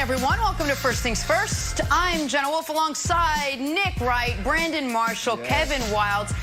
everyone. Welcome to First Things First. I'm Jenna Wolfe alongside Nick Wright, Brandon Marshall, Kevin Wilds.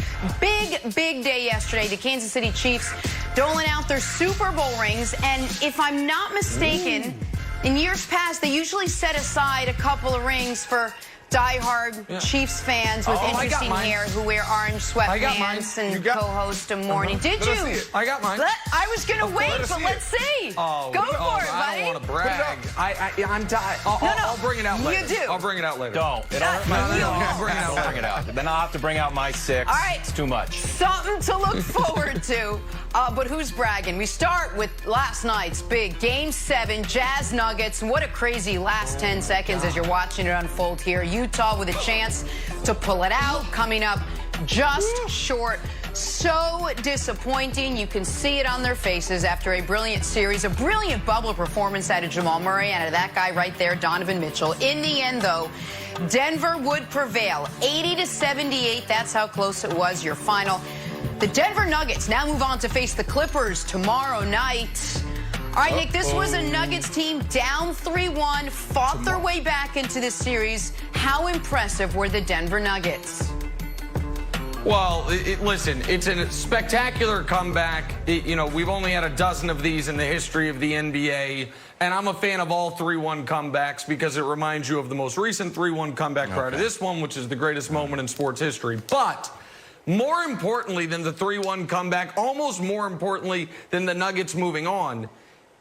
Big day yesterday. The Kansas City Chiefs doling out their Super Bowl rings. And if I'm not mistaken, in years past, they usually set aside a couple of rings for diehard Chiefs fans with interesting hair who wear orange sweatpants and co-host a morning. Did you? I got mine. I was going to wait, but let's see. Go for it, buddy. I don't want to brag. I'm tired. I'll bring it out later. You do. I'll bring it out later. Don't. Bring it out. Then I'll have to bring out my 6. All right. It's too much. Something to look forward to. But who's bragging? We start with last night's big Game 7, Jazz Nuggets. What a crazy last 10 seconds as you're watching it unfold here. Utah with a chance to pull it out, coming up just short. So disappointing. You can see it on their faces after a brilliant series, a brilliant bubble performance out of Jamal Murray and out of that guy right there, Donovan Mitchell. In the end, though, Denver would prevail, 80-78. That's how close it was, your final. The Denver Nuggets now move on to face the Clippers tomorrow night. All right, Nick, this was a Nuggets team down 3-1, fought their way back into this series. How impressive were the Denver Nuggets? Well, listen, it's a spectacular comeback. We've only had a dozen of these in the history of the NBA, and I'm a fan of all 3-1 comebacks because it reminds you of the most recent 3-1 comeback prior to this one, which is the greatest moment in sports history. But more importantly than the 3-1 comeback, almost more importantly than the Nuggets moving on,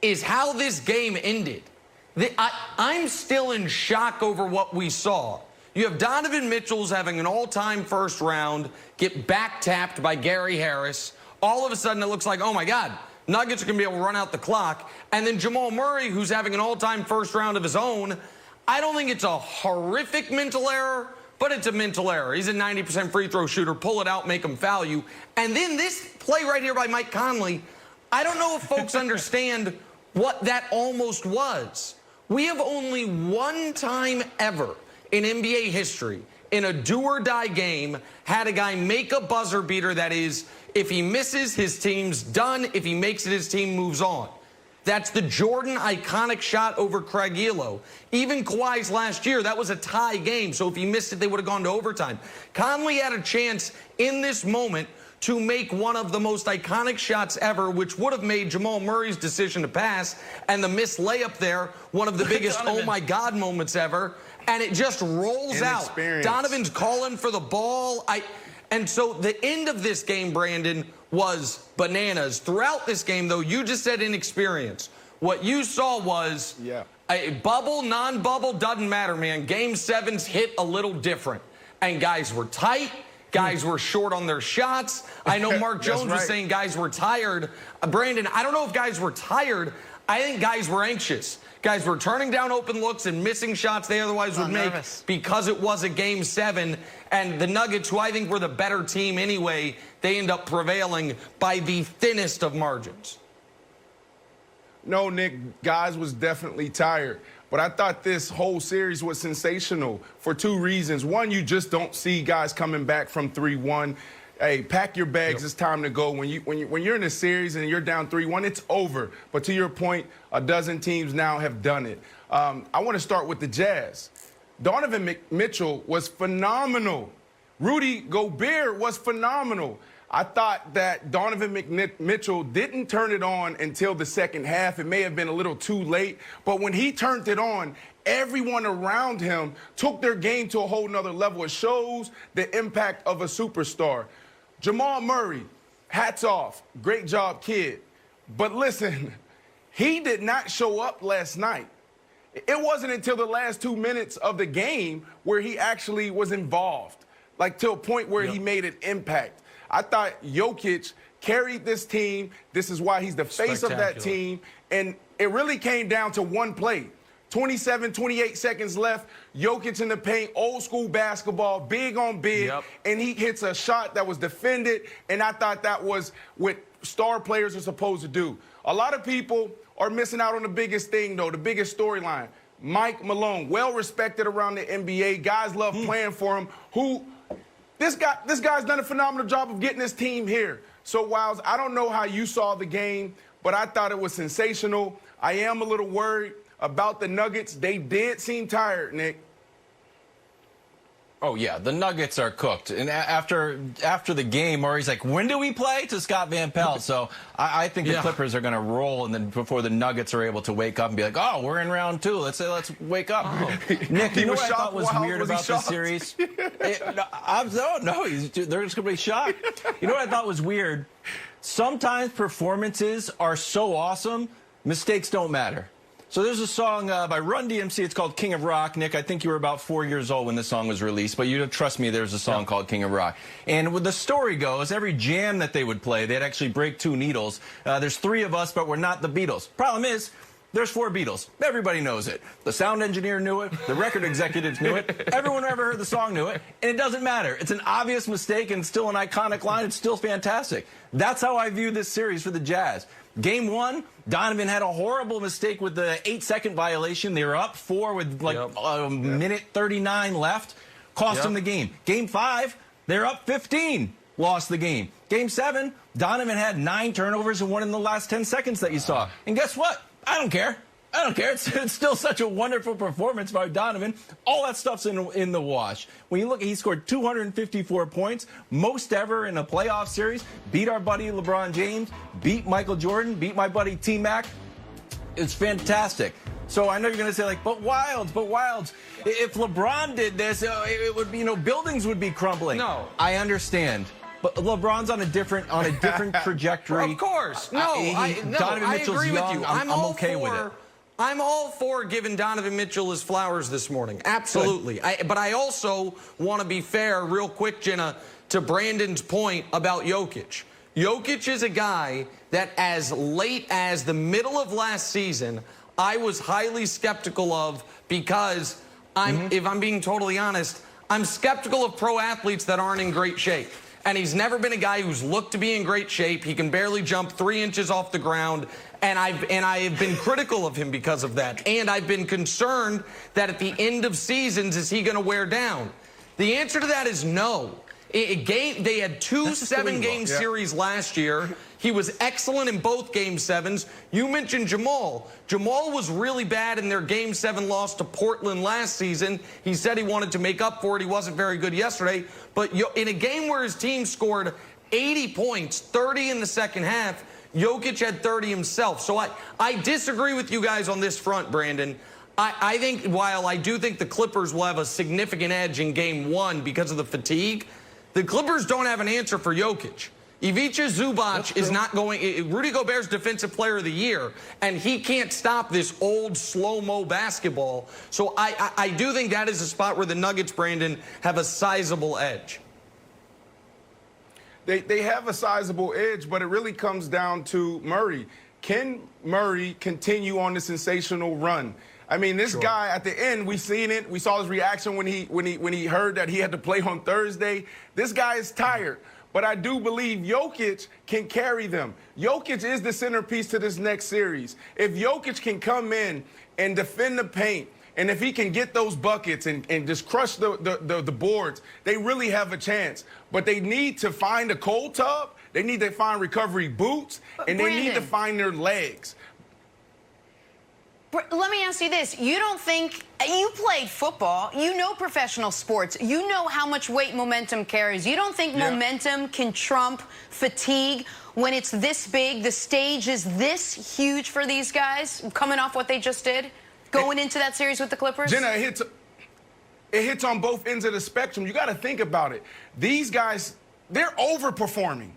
is how this game ended. I'm still in shock over what we saw. You have Donovan Mitchell's having an all-time first round, get back-tapped by Gary Harris. All of a sudden, it looks like, oh, my God, Nuggets are going to be able to run out the clock. And then Jamal Murray, who's having an all-time first round of his own, I don't think it's a horrific mental error, but it's a mental error. He's a 90% free throw shooter. Pull it out, make him foul you. And then this play right here by Mike Conley, I don't know if folks understand what that almost was. We have only one time ever in NBA history, in a do-or-die game, had a guy make a buzzer beater that is, if he misses, his team's done. If he makes it, his team moves on. That's the Jordan iconic shot over Craig Elo. Even Kawhi's last year, that was a tie game, so if he missed it, they would have gone to overtime. Conley had a chance in this moment to make one of the most iconic shots ever, which would have made Jamal Murray's decision to pass and the missed layup there one of the biggest oh my God moments ever. And it just rolls out. Donovan's calling for the ball. And so the end of this game, Brandon, was bananas. Throughout this game, though, you just said inexperience. What you saw was a bubble, non-bubble, doesn't matter, man. Game 7's hit a little different. And guys were tight. Guys were short on their shots. I know Mark Jones was saying guys were tired. Brandon, I don't know if guys were tired. I think guys were anxious. Guys were turning down open looks and missing shots they otherwise would make because it was a Game 7. And the Nuggets, who I think were the better team anyway, they end up prevailing by the thinnest of margins. No, Nick, guys was definitely tired. But I thought this whole series was sensational for 2 reasons. One, you just don't see guys coming back from 3-1. Hey, pack your bags. It's time to go. When you're in a series and you're down 3-1, it's over. But to your point, a dozen teams now have done it. I want to start with the Jazz. Donovan Mitchell was phenomenal. Rudy Gobert was phenomenal. I thought that Donovan Mitchell didn't turn it on until the second half. It may have been a little too late. But when he turned it on, everyone around him took their game to a whole nother level. It shows the impact of a superstar. Jamal Murray, hats off. Great job, kid. But listen, he did not show up last night. It wasn't until the last 2 minutes of the game where he actually was involved, like to a point where he made an impact. I thought Jokic carried this team. This is why he's the face of that team. And it really came down to one play. 27, 28 seconds left. Jokic in the paint, old school basketball, big on big. And he hits a shot that was defended. And I thought that was what star players are supposed to do. A lot of people are missing out on the biggest thing, though, the biggest storyline. Mike Malone, well respected around the NBA. Guys love playing for him. This guy's done a phenomenal job of getting his team here. So, Wiles, I don't know how you saw the game, but I thought it was sensational. I am a little worried about the Nuggets. They did seem tired, Nick. Oh, yeah, the Nuggets are cooked. And after the game, Murray's like, when do we play? To Scott Van Pelt. So I think the Clippers are going to roll, and then before the Nuggets are able to wake up and be like, oh, we're in round 2. Let's wake up. Oh. Nick, you know what I thought was weird about this series? They're just going to be shocked. You know what I thought was weird? Sometimes performances are so awesome, mistakes don't matter. So there's a song by Run DMC. It's called King of Rock. Nick, I think you were about 4 years old when this song was released, but you trust me, there's a song called King of Rock. And with the story goes, every jam that they would play, they'd actually break 2 needles. There's 3 of us, but we're not the Beatles. Problem is, there's 4 Beatles. Everybody knows it. The sound engineer knew it. The record executives knew it. Everyone who ever heard the song knew it. And it doesn't matter. It's an obvious mistake and still an iconic line. It's still fantastic. That's how I view this series for the Jazz. Game 1, Donovan had a horrible mistake with the 8-second violation. They were up 4 with like a minute 39 left. Cost them the game. Game 5, they're up 15. Lost the game. Game 7, Donovan had 9 turnovers and 1 in the last 10 seconds that you saw. And guess what? I don't care. I don't care. It's still such a wonderful performance by Donovan. All that stuff's in the wash. When you look, he scored 254 points, most ever in a playoff series, beat our buddy LeBron James, beat Michael Jordan, beat my buddy T-Mac. It's fantastic. So I know you're going to say, like, but Wilds. If LeBron did this, it would be, buildings would be crumbling. No. I understand. But LeBron's on a different trajectory. Of course. Donovan Mitchell's agree young. with you. I'm okay with it. I'm all for giving Donovan Mitchell his flowers this morning. Absolutely. But I also want to be fair, real quick, Jenna, to Brandon's point about Jokic. Jokic is a guy that as late as the middle of last season, I was highly skeptical of because, if I'm being totally honest, I'm skeptical of pro athletes that aren't in great shape. And he's never been a guy who's looked to be in great shape. He can barely jump 3 inches off the ground. And I have been critical of him because of that. And I've been concerned that at the end of seasons, is he going to wear down? The answer to that is no. They had 2 7-game series last year. He was excellent in both Game 7s. You mentioned Jamal. Jamal was really bad in their Game 7 loss to Portland last season. He said he wanted to make up for it. He wasn't very good yesterday. But in a game where his team scored 80 points, 30 in the second half, Jokic had 30 himself. So I disagree with you guys on this front, Brandon. I think while I do think the Clippers will have a significant edge in Game 1 because of the fatigue, the Clippers don't have an answer for Jokic. Ivica Zubac is not going. Rudy Gobert's Defensive Player of the Year, and he can't stop this old slow-mo basketball. So I do think that is a spot where the Nuggets, Brandon, have a sizable edge. They have a sizable edge, but it really comes down to Murray. Can Murray continue on the sensational run? I mean, this guy at the end, we seen it. We saw his reaction when he heard that he had to play on Thursday. This guy is tired. But I do believe Jokic can carry them. Jokic is the centerpiece to this next series. If Jokic can come in and defend the paint, and if he can get those buckets and just crush the boards, they really have a chance. But they need to find a cold tub, they need to find recovery boots, and they need to find their legs. Let me ask you this. You don't think, you played football, you know professional sports, you know how much weight momentum carries. You don't think momentum can trump fatigue when it's this big, the stage is this huge for these guys, coming off what they just did, going into that series with the Clippers? Jenna, it hits on both ends of the spectrum. You got to think about it. These guys, they're overperforming.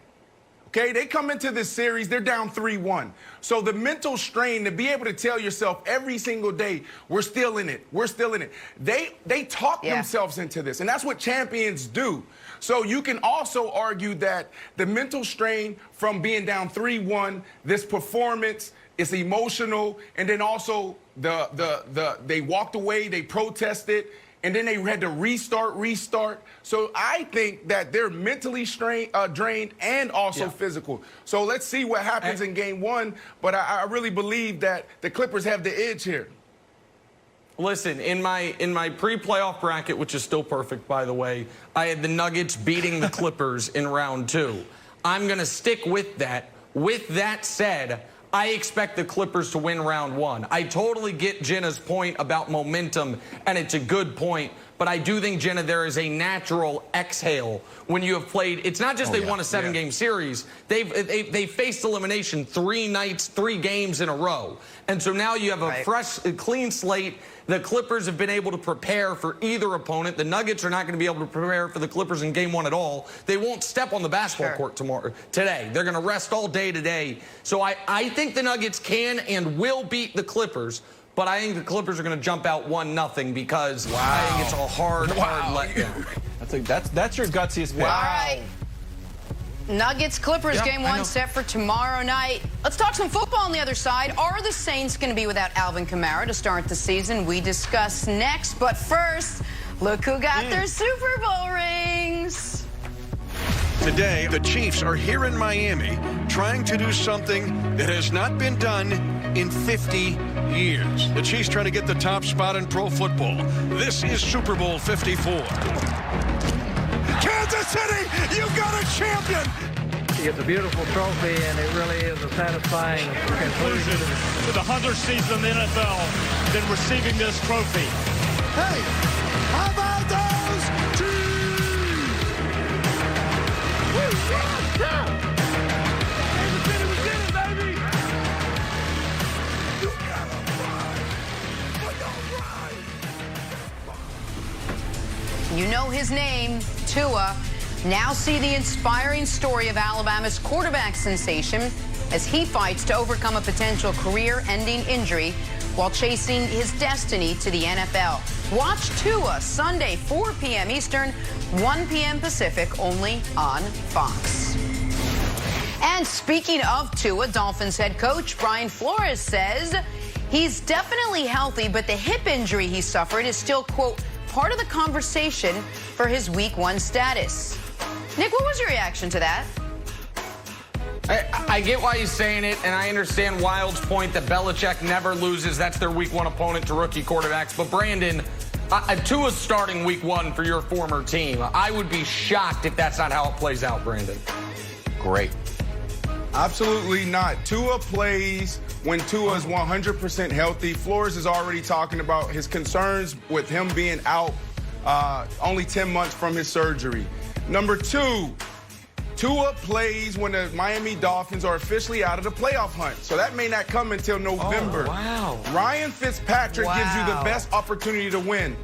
Okay, they come into this series, they're down 3-1. So the mental strain to be able to tell yourself every single day, we're still in it, we're still in it. They talk themselves into this, and that's what champions do. So you can also argue that the mental strain from being down 3-1, this performance, it's emotional, and then also they walked away, they protested, and then they had to restart. So I think that they're mentally drained and also physical. So let's see what happens in Game 1. But I really believe that the Clippers have the edge here. Listen, in my pre-playoff bracket, which is still perfect, by the way, I had the Nuggets beating the Clippers in round 2. I'm going to stick with that. With that said, I expect the Clippers to win round one. I totally get Jenna's point about momentum, and it's a good point. But I do think, Jenna, there is a natural exhale when you have played. It's not just they won a 7-game series. They faced elimination 3 nights, 3 games in a row. And so now you have a fresh, clean slate. The Clippers have been able to prepare for either opponent. The Nuggets are not going to be able to prepare for the Clippers in game 1 at all. They won't step on the basketball court today. They're going to rest all day today. So I think the Nuggets can and will beat the Clippers. But I think the Clippers are going to jump out 1-0 because I think it's a hard letdown. That's your gutsiest pick. All right. Nuggets, Clippers, game 1 set for tomorrow night. Let's talk some football on the other side. Are the Saints going to be without Alvin Kamara to start the season? We discuss next. But first, look who got their Super Bowl rings. Today, the Chiefs are here in Miami trying to do something that has not been done in 50 years. The Chiefs trying to get the top spot in pro football. This is Super Bowl 54. Kansas City, you've got a champion! It's a beautiful trophy, and it really is a satisfying conclusion to the 100th season in the NFL than receiving this trophy. Hey, how about those Chiefs? You know his name, Tua. Now see the inspiring story of Alabama's quarterback sensation as he fights to overcome a potential career-ending injury while chasing his destiny to the NFL. Watch Tua Sunday, 4 p.m. Eastern, 1 p.m. Pacific, only on Fox. And speaking of Tua, Dolphins head coach Brian Flores says he's definitely healthy, but the hip injury he suffered is still, quote, part of the conversation for his Week 1 status. Nick, what was your reaction to that? I get why he's saying it, and I understand Wild's point that Belichick never loses. That's their Week 1 opponent to rookie quarterbacks. But, Brandon, Tua's starting Week 1 for your former team. I would be shocked if that's not how it plays out, Brandon. Great. Absolutely not. Tua plays when Tua is 100% healthy. Flores is already talking about his concerns with him being out only 10 months from his surgery. Number 2, Tua plays when the Miami Dolphins are officially out of the playoff hunt. So that may not come until November. Oh, wow. Ryan Fitzpatrick gives you the best opportunity to win.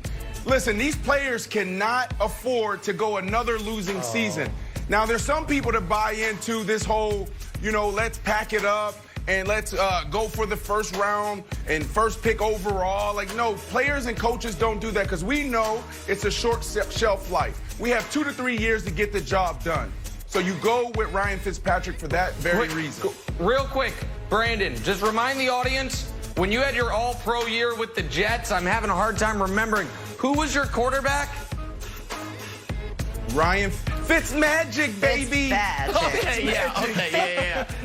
Listen, these players cannot afford to go another losing season. Now, there's some people that buy into this whole, let's pack it up and let's go for the first round and first pick overall. Like, no, players and coaches don't do that because we know it's a short shelf life. We have 2 to 3 years to get the job done. So you go with Ryan Fitzpatrick for that very reason. Real quick, Brandon, just remind the audience, when you had your all-pro year with the Jets, I'm having a hard time remembering, who was your quarterback? Ryan Fitzmagic, baby. Yeah.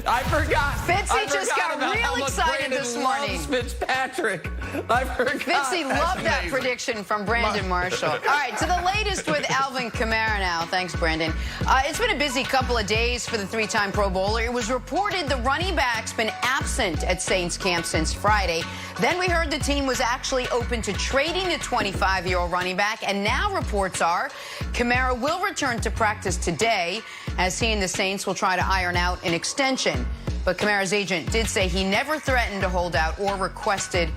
I forgot. Fitzy just got real excited this morning. Fitzpatrick. I forgot. Fitzy loved that prediction from Brandon Marshall. All right, to the latest with Alvin Kamara now. Thanks, Brandon. It's been a busy couple of days for the 3-time Pro Bowler. It was reported the running back's been absent at Saints camp since Friday. Then we heard the team was actually open to trading the 25-year-old running back, and now reports are Kamara will return to practice today as he and the Saints will try to iron out an extension. But Kamara's agent did say he never threatened to hold out or requested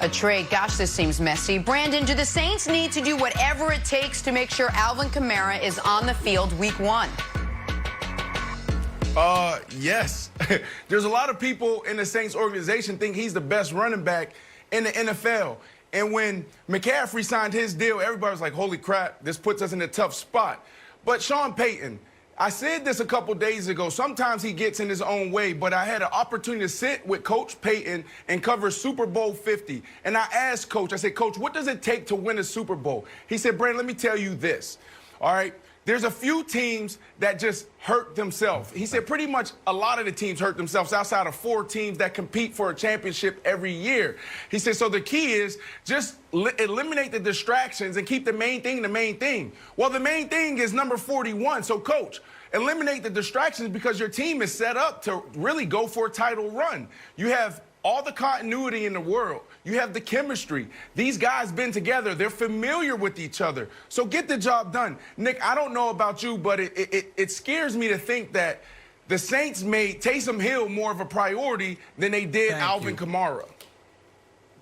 a trade. Gosh, this seems messy. Brandon, do the Saints need to do whatever it takes to make sure Alvin Kamara is on the field Week 1? Yes. There's a lot of people in the Saints organization think he's the best running back in the NFL. And when McCaffrey signed his deal, everybody was like, holy crap, this puts us in a tough spot. But Sean Payton, I said this a couple days ago, sometimes he gets in his own way, but I had an opportunity to sit with Coach Payton and cover Super Bowl 50. And I asked Coach, I said, Coach, what does it take to win a Super Bowl? He said, Brandon, let me tell you this. All right, there's a few teams that just hurt themselves. He said pretty much a lot of the teams hurt themselves outside of 4 teams that compete for a championship every year. He said, so the key is just eliminate the distractions and keep the main thing the main thing. Well, the main thing is number 41. So, Coach, eliminate the distractions because your team is set up to really go for a title run. You have all the continuity in the world. You have the chemistry. These guys been together. They're familiar with each other. So get the job done. Nick, I don't know about you, but it scares me to think that the Saints made Taysom Hill more of a priority than they did Alvin Kamara.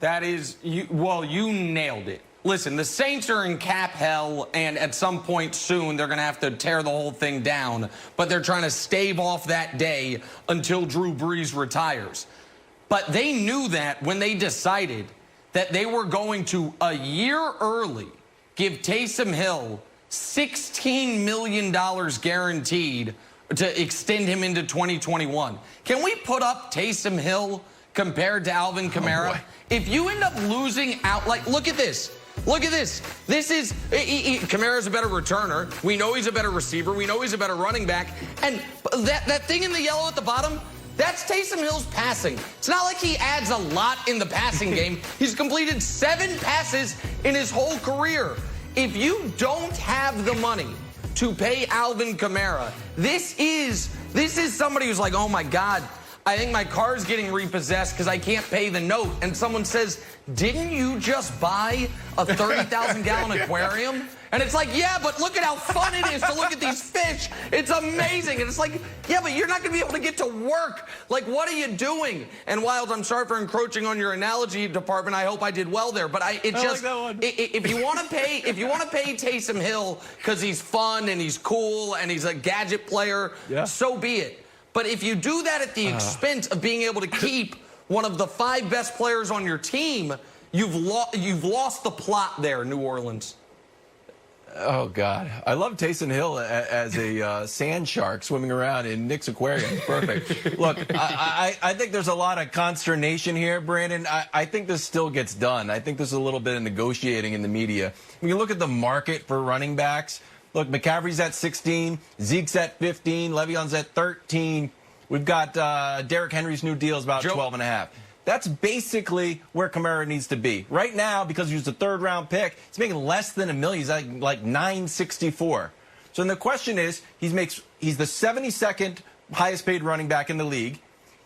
That is, you nailed it. Listen, the Saints are in cap hell, and at some point soon, they're going to have to tear the whole thing down. But they're trying to stave off that day until Drew Brees retires. But they knew that when they decided that they were going to, a year early, give Taysom Hill $16 million guaranteed to extend him into 2021. Can we put up Taysom Hill compared to Alvin Kamara? If you end up losing out, like, look at this. Look at this. This is, Kamara's a better returner. We know he's a better receiver. We know he's a better running back. And that thing in the yellow at the bottom, that's Taysom Hill's passing. It's not like he adds a lot in the passing game. He's completed 7 passes in his whole career. If you don't have the money to pay Alvin Kamara, this is somebody who's like, oh my God, I think my car's getting repossessed because I can't pay the note. And someone says, didn't you just buy a 30,000-gallon aquarium? And it's like, yeah, but look at how fun it is to look at these fish. It's amazing. And it's like, yeah, but you're not going to be able to get to work. Like, what are you doing? And Wild, I'm sorry for encroaching on your analogy department. I hope I did well there. But if you want to pay Taysom Hill because he's fun and he's cool and he's a gadget player, so be it. But if you do that at the expense of being able to keep one of the 5 best players on your team, you've lost the plot there, New Orleans. Oh, God. I love Taysom Hill as a sand shark swimming around in Nick's aquarium. Perfect. Look, I think there's a lot of consternation here, Brandon. I think this still gets done. I think there's a little bit of negotiating in the media. When you look at the market for running backs, look, McCaffrey's at 16, Zeke's at 15, Le'Veon's at 13. We've got Derrick Henry's new deal is about 12.5. That's basically where Kamara needs to be. Right now, because he was a 3rd-round pick, he's making less than $1 million. He's like $964. So then the question is, he's the 72nd highest-paid running back in the league.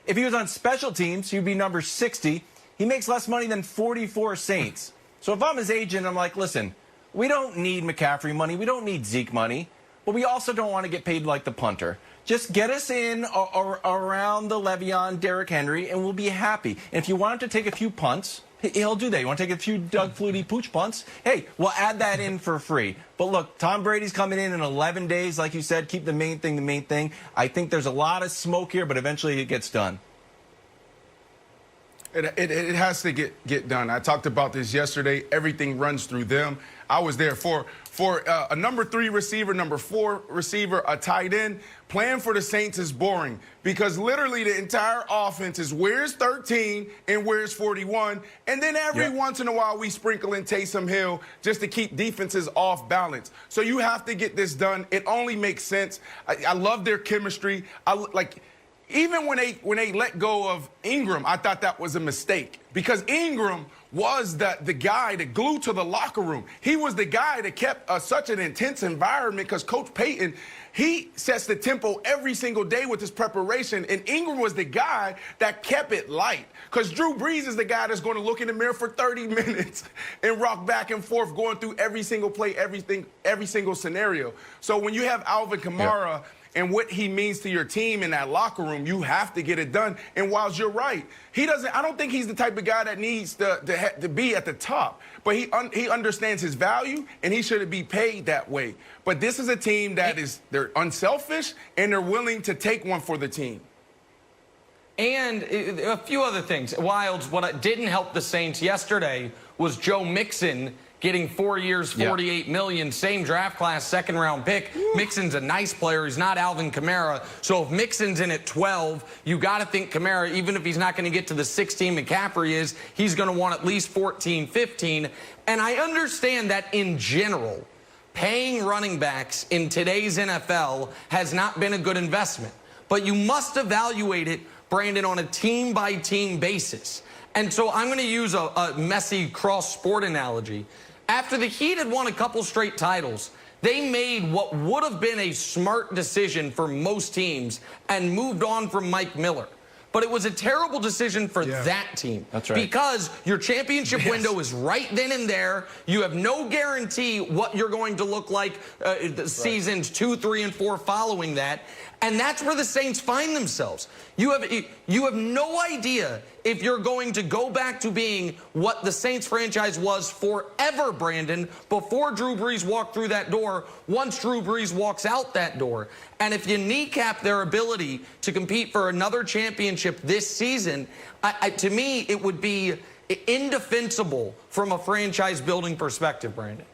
If he was on special teams, he'd be number 60. He makes less money than 44 Saints. So if I'm his agent, I'm like, listen, we don't need McCaffrey money. We don't need Zeke money. But we also don't want to get paid like the punter. Just get us in around the Le'Veon, Derrick Henry, and we'll be happy. And if you want him to take a few punts, he'll do that. You want to take a few Doug Flutie pooch punts? Hey, we'll add that in for free. But look, Tom Brady's coming in 11 days, like you said. Keep the main thing the main thing. I think there's a lot of smoke here, but eventually it gets done. It has to get done. I talked about this yesterday. Everything runs through them. I was there for a number 3 receiver, number 4 receiver, a tight end. Playing for the Saints is boring because literally the entire offense is where's 13 and where's 41. And then every once in a while we sprinkle in Taysom Hill just to keep defenses off balance. So you have to get this done. It only makes sense. I love their chemistry. Even when they let go of Ingram, I thought that was a mistake because Ingram was the guy that glued to the locker room. He was the guy that kept such an intense environment because Coach Payton, he sets the tempo every single day with his preparation, and Ingram was the guy that kept it light because Drew Brees is the guy that's going to look in the mirror for 30 minutes and rock back and forth going through every single play, every single scenario. So when you have Alvin Kamara and what he means to your team in that locker room, you have to get it done. And whilst you're right, I don't think he's the type of guy that needs to be at the top. But he understands his value, and he shouldn't be paid that way. But this is a team that they're unselfish, and they're willing to take one for the team. And a few other things. Wilds, what didn't help the Saints yesterday was Joe Mixon getting 4 years, $48 million, same draft class, 2nd-round pick. Mixon's a nice player. He's not Alvin Kamara. So if Mixon's in at 12, you got to think Kamara, even if he's not going to get to the 16 McCaffrey is, he's going to want at least 14, 15. And I understand that in general. paying running backs in today's NFL has not been a good investment. But you must evaluate it, Brandon, on a team-by-team basis. And so I'm going to use a messy cross-sport analogy. After the Heat had won a couple straight titles, they made what would have been a smart decision for most teams and moved on from Mike Miller. But it was a terrible decision for that team. That's right. Because your championship window is right then and there. You have no guarantee what you're going to look like the seasons 2, 3, and 4 following that. And that's where the Saints find themselves. You have no idea if you're going to go back to being what the Saints franchise was forever, Brandon, before Drew Brees walked through that door, once Drew Brees walks out that door. And if you kneecap their ability to compete for another championship this season, to me, it would be indefensible from a franchise-building perspective, Brandon.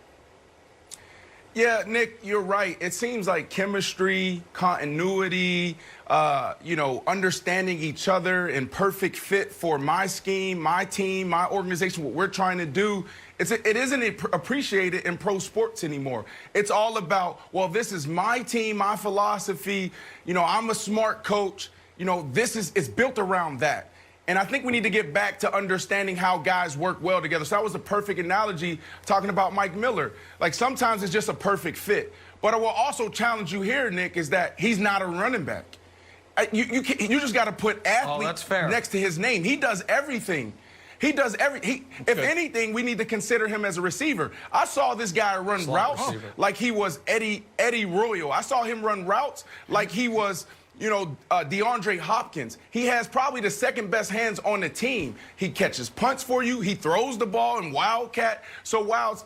Yeah, Nick, you're right. It seems like chemistry, continuity, understanding each other and perfect fit for my scheme, my team, my organization, what we're trying to do. It isn't appreciated in pro sports anymore. It's all about, well, this is my team, my philosophy. I'm a smart coach. It's built around that. And I think we need to get back to understanding how guys work well together. So that was a perfect analogy talking about Mike Miller. Like, sometimes it's just a perfect fit. But I will also challenge you here, Nick, is that he's not a running back. You just got to put athlete next to his name. He does everything. He does everything. If anything, we need to consider him as a receiver. I saw this guy run routes like he was Eddie Royal. I saw him run routes like he was DeAndre Hopkins. He has probably the second best hands on the team. He catches punts for you. He throws the ball in Wildcat. So Wilds,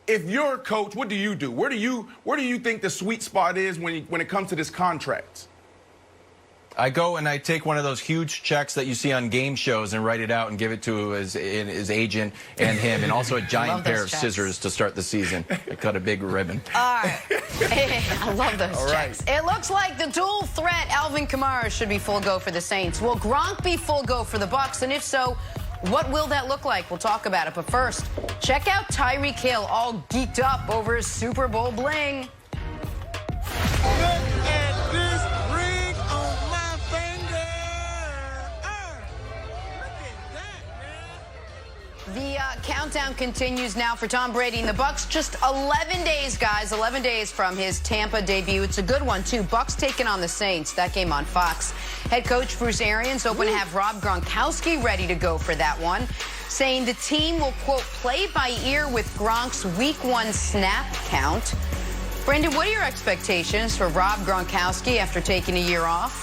if you're a coach, what do you do? Where do you think the sweet spot is when it comes to this contract? I go and I take one of those huge checks that you see on game shows and write it out and give it to his agent and him, and also a giant pair of scissors to start the season. I cut a big ribbon. All right. I love those checks. It looks like the dual threat Alvin Kamara should be full go for the Saints. Will Gronk be full go for the Bucs? And if so, what will that look like? We'll talk about it. But first, check out Tyreek Hill all geeked up over his Super Bowl bling. The countdown continues now for Tom Brady and the Bucs. Just 11 days, guys. 11 days from his Tampa debut. It's a good one, too. Bucs taking on the Saints. That game on Fox. Head coach Bruce Arians hoping to have Rob Gronkowski ready to go for that one, saying the team will, quote, play by ear with Gronk's Week 1 snap count. Brendan, what are your expectations for Rob Gronkowski after taking a year off?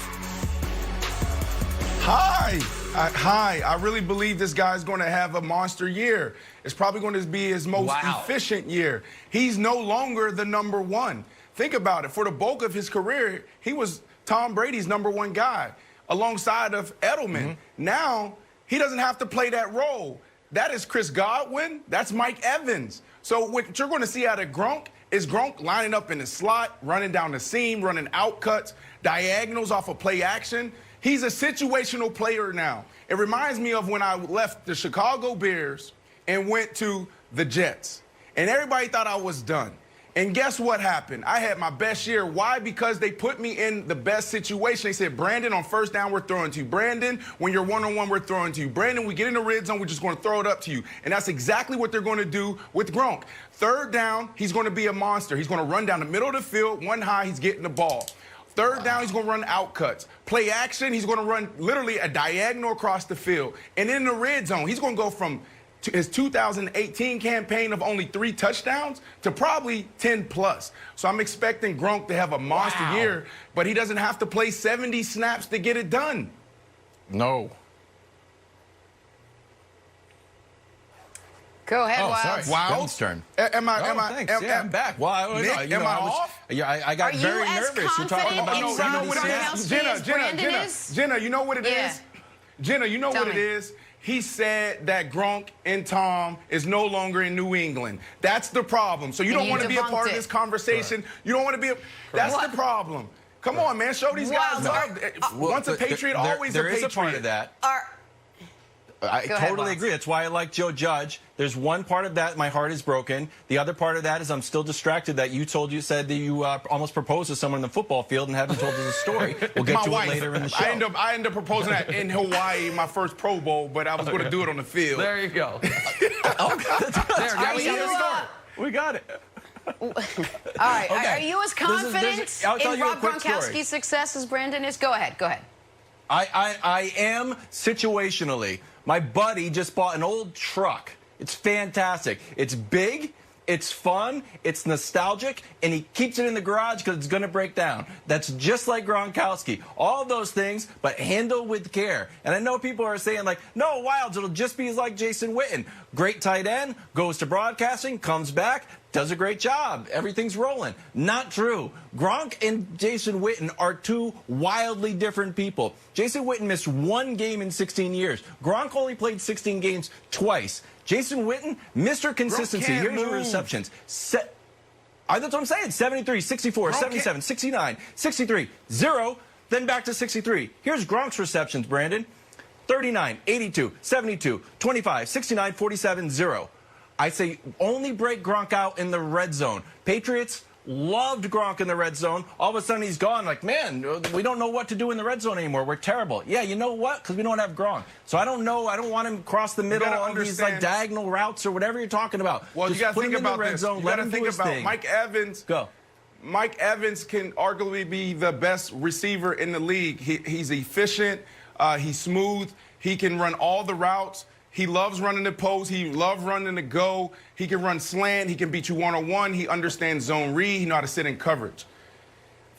Hi. I really believe this guy's going to have a monster year. It's probably going to be his most efficient year. He's no longer the number one. Think about it. For the bulk of his career, he was Tom Brady's number one guy alongside of Edelman. Now, he doesn't have to play that role. That is Chris Godwin. That's Mike Evans. So what you're going to see out of Gronk is Gronk lining up in the slot, running down the seam, running out cuts, diagonals off of play action. He's a situational player now. It reminds me of when I left the Chicago Bears and went to the Jets. And everybody thought I was done. And guess what happened? I had my best year. Why? Because they put me in the best situation. They said, Brandon, on first down, we're throwing to you. Brandon, when you're one-on-one, we're throwing to you. Brandon, we get in the red zone, we're just going to throw it up to you. And that's exactly what they're going to do with Gronk. Third down, he's going to be a monster. He's going to run down the middle of the field, one high, he's getting the ball. Third down, he's going to run out cuts. Play action, he's going to run literally a diagonal across the field. And in the red zone, he's going to go from his 2018 campaign of only 3 touchdowns to probably 10 plus. So I'm expecting Gronk to have a monster year, but he doesn't have to play 70 snaps to get it done. No. Go ahead, Wilds. Wilds? Turn. I'm back. Well, Nick, am I off? I got very nervous. You're talking about 70 snaps. Jenna, you know what it is? Jenna, you know what it is? He said that Gronk and Tom is no longer in New England. That's the problem. So you don't want to be a part of this conversation. You don't want to be a... That's the problem. Come on, man. Show these guys love. Once a Patriot, always a Patriot. There is a part of that. I totally agree. That's why I like Joe Judge. There's one part of that my heart is broken. The other part of that is I'm still distracted that you said that you almost proposed to someone in the football field and haven't told us the story. We'll get to it later in the show. I ended up proposing that in Hawaii, my first Pro Bowl, but I was going to do it on the field. There you go. We got it. All right. Okay. Are you as confident in Rob Gronkowski's success as Brandon is? Go ahead. Go ahead. I am situationally. My buddy just bought an old truck. It's fantastic. It's big, it's fun, it's nostalgic, and he keeps it in the garage because it's going to break down. That's just like Gronkowski. All those things, but handle with care. And I know people are saying, like, no, Wilds, it'll just be like Jason Witten. Great tight end, goes to broadcasting, comes back, does a great job. Everything's rolling. Not true. Gronk and Jason Witten are two wildly different people. Jason Witten missed one game in 16 years. Gronk only played 16 games twice. Jason Witten, Mr. Consistency. Here's your receptions. That's what I'm saying. 73, 64, 77, 69, 63, 0, then back to 63. Here's Gronk's receptions, Brandon. 39, 82, 72, 25, 69, 47, 0. I say only break Gronk out in the red zone. Patriots loved Gronk in the red zone. All of a sudden he's gone. Like, man, we don't know what to do in the red zone anymore. We're terrible. Yeah, you know what? Because we don't have Gronk. So I don't know. I don't want him across the middle on these like diagonal routes or whatever you're talking about. Well, just you got to think about this. You got to think about Mike Evans. Go. Mike Evans can arguably be the best receiver in the league. He's efficient. He's smooth. He can run all the routes. He loves running the post. He loves running the go. He can run slant. He can beat you one-on-one. He understands zone read. He knows how to sit in coverage.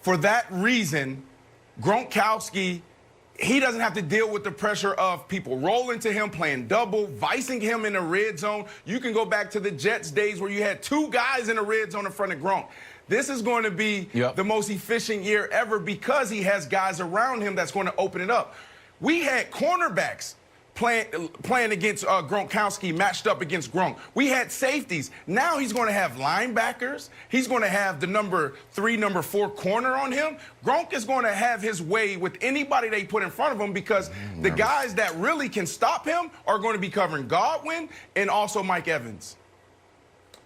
For that reason, Gronkowski, he doesn't have to deal with the pressure of people rolling to him, playing double, vicing him in the red zone. You can go back to the Jets days where you had two guys in the red zone in front of Gronk. This is going to be the most efficient year ever because he has guys around him that's going to open it up. We had cornerbacks playing against Gronkowski, matched up against Gronk. We had safeties. Now he's going to have linebackers. He's going to have the number 3, number 4 corner on him. Gronk is going to have his way with anybody they put in front of him because the guys that really can stop him are going to be covering Godwin and also Mike Evans.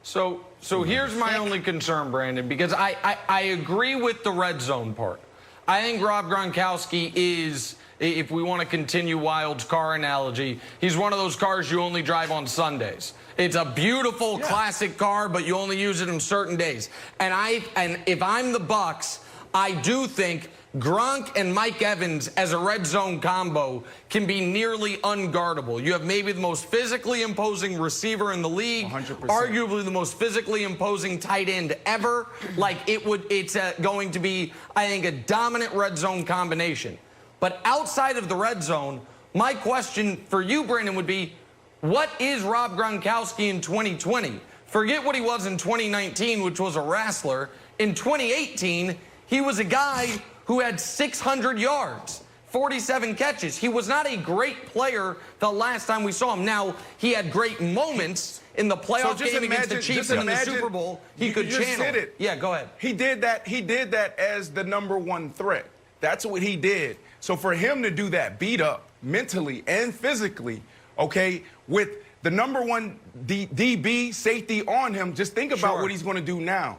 So here's my only concern, Brandon, because I agree with the red zone part. I think Rob Gronkowski is, if we want to continue Wild's car analogy, he's one of those cars you only drive on Sundays. It's a beautiful classic car, but you only use it on certain days. And if I'm the Bucs, I do think Gronk and Mike Evans as a red zone combo can be nearly unguardable. You have maybe the most physically imposing receiver in the league, 100%. Arguably the most physically imposing tight end ever. Like it's going to be, I think, a dominant red zone combination. But outside of the red zone, my question for you, Brandon, would be, what is Rob Gronkowski in 2020? Forget what he was in 2019, which was a wrestler. In 2018, he was a guy who had 600 yards, 47 catches. He was not a great player the last time we saw him. Now, he had great moments in the playoff game against the Chiefs and in the Super Bowl. He could channel it. Yeah, go ahead. He did that as the number 1 threat. That's what he did. So for him to do that, beat up mentally and physically, okay, with the number 1 DB safety on him, just think about what he's going to do now.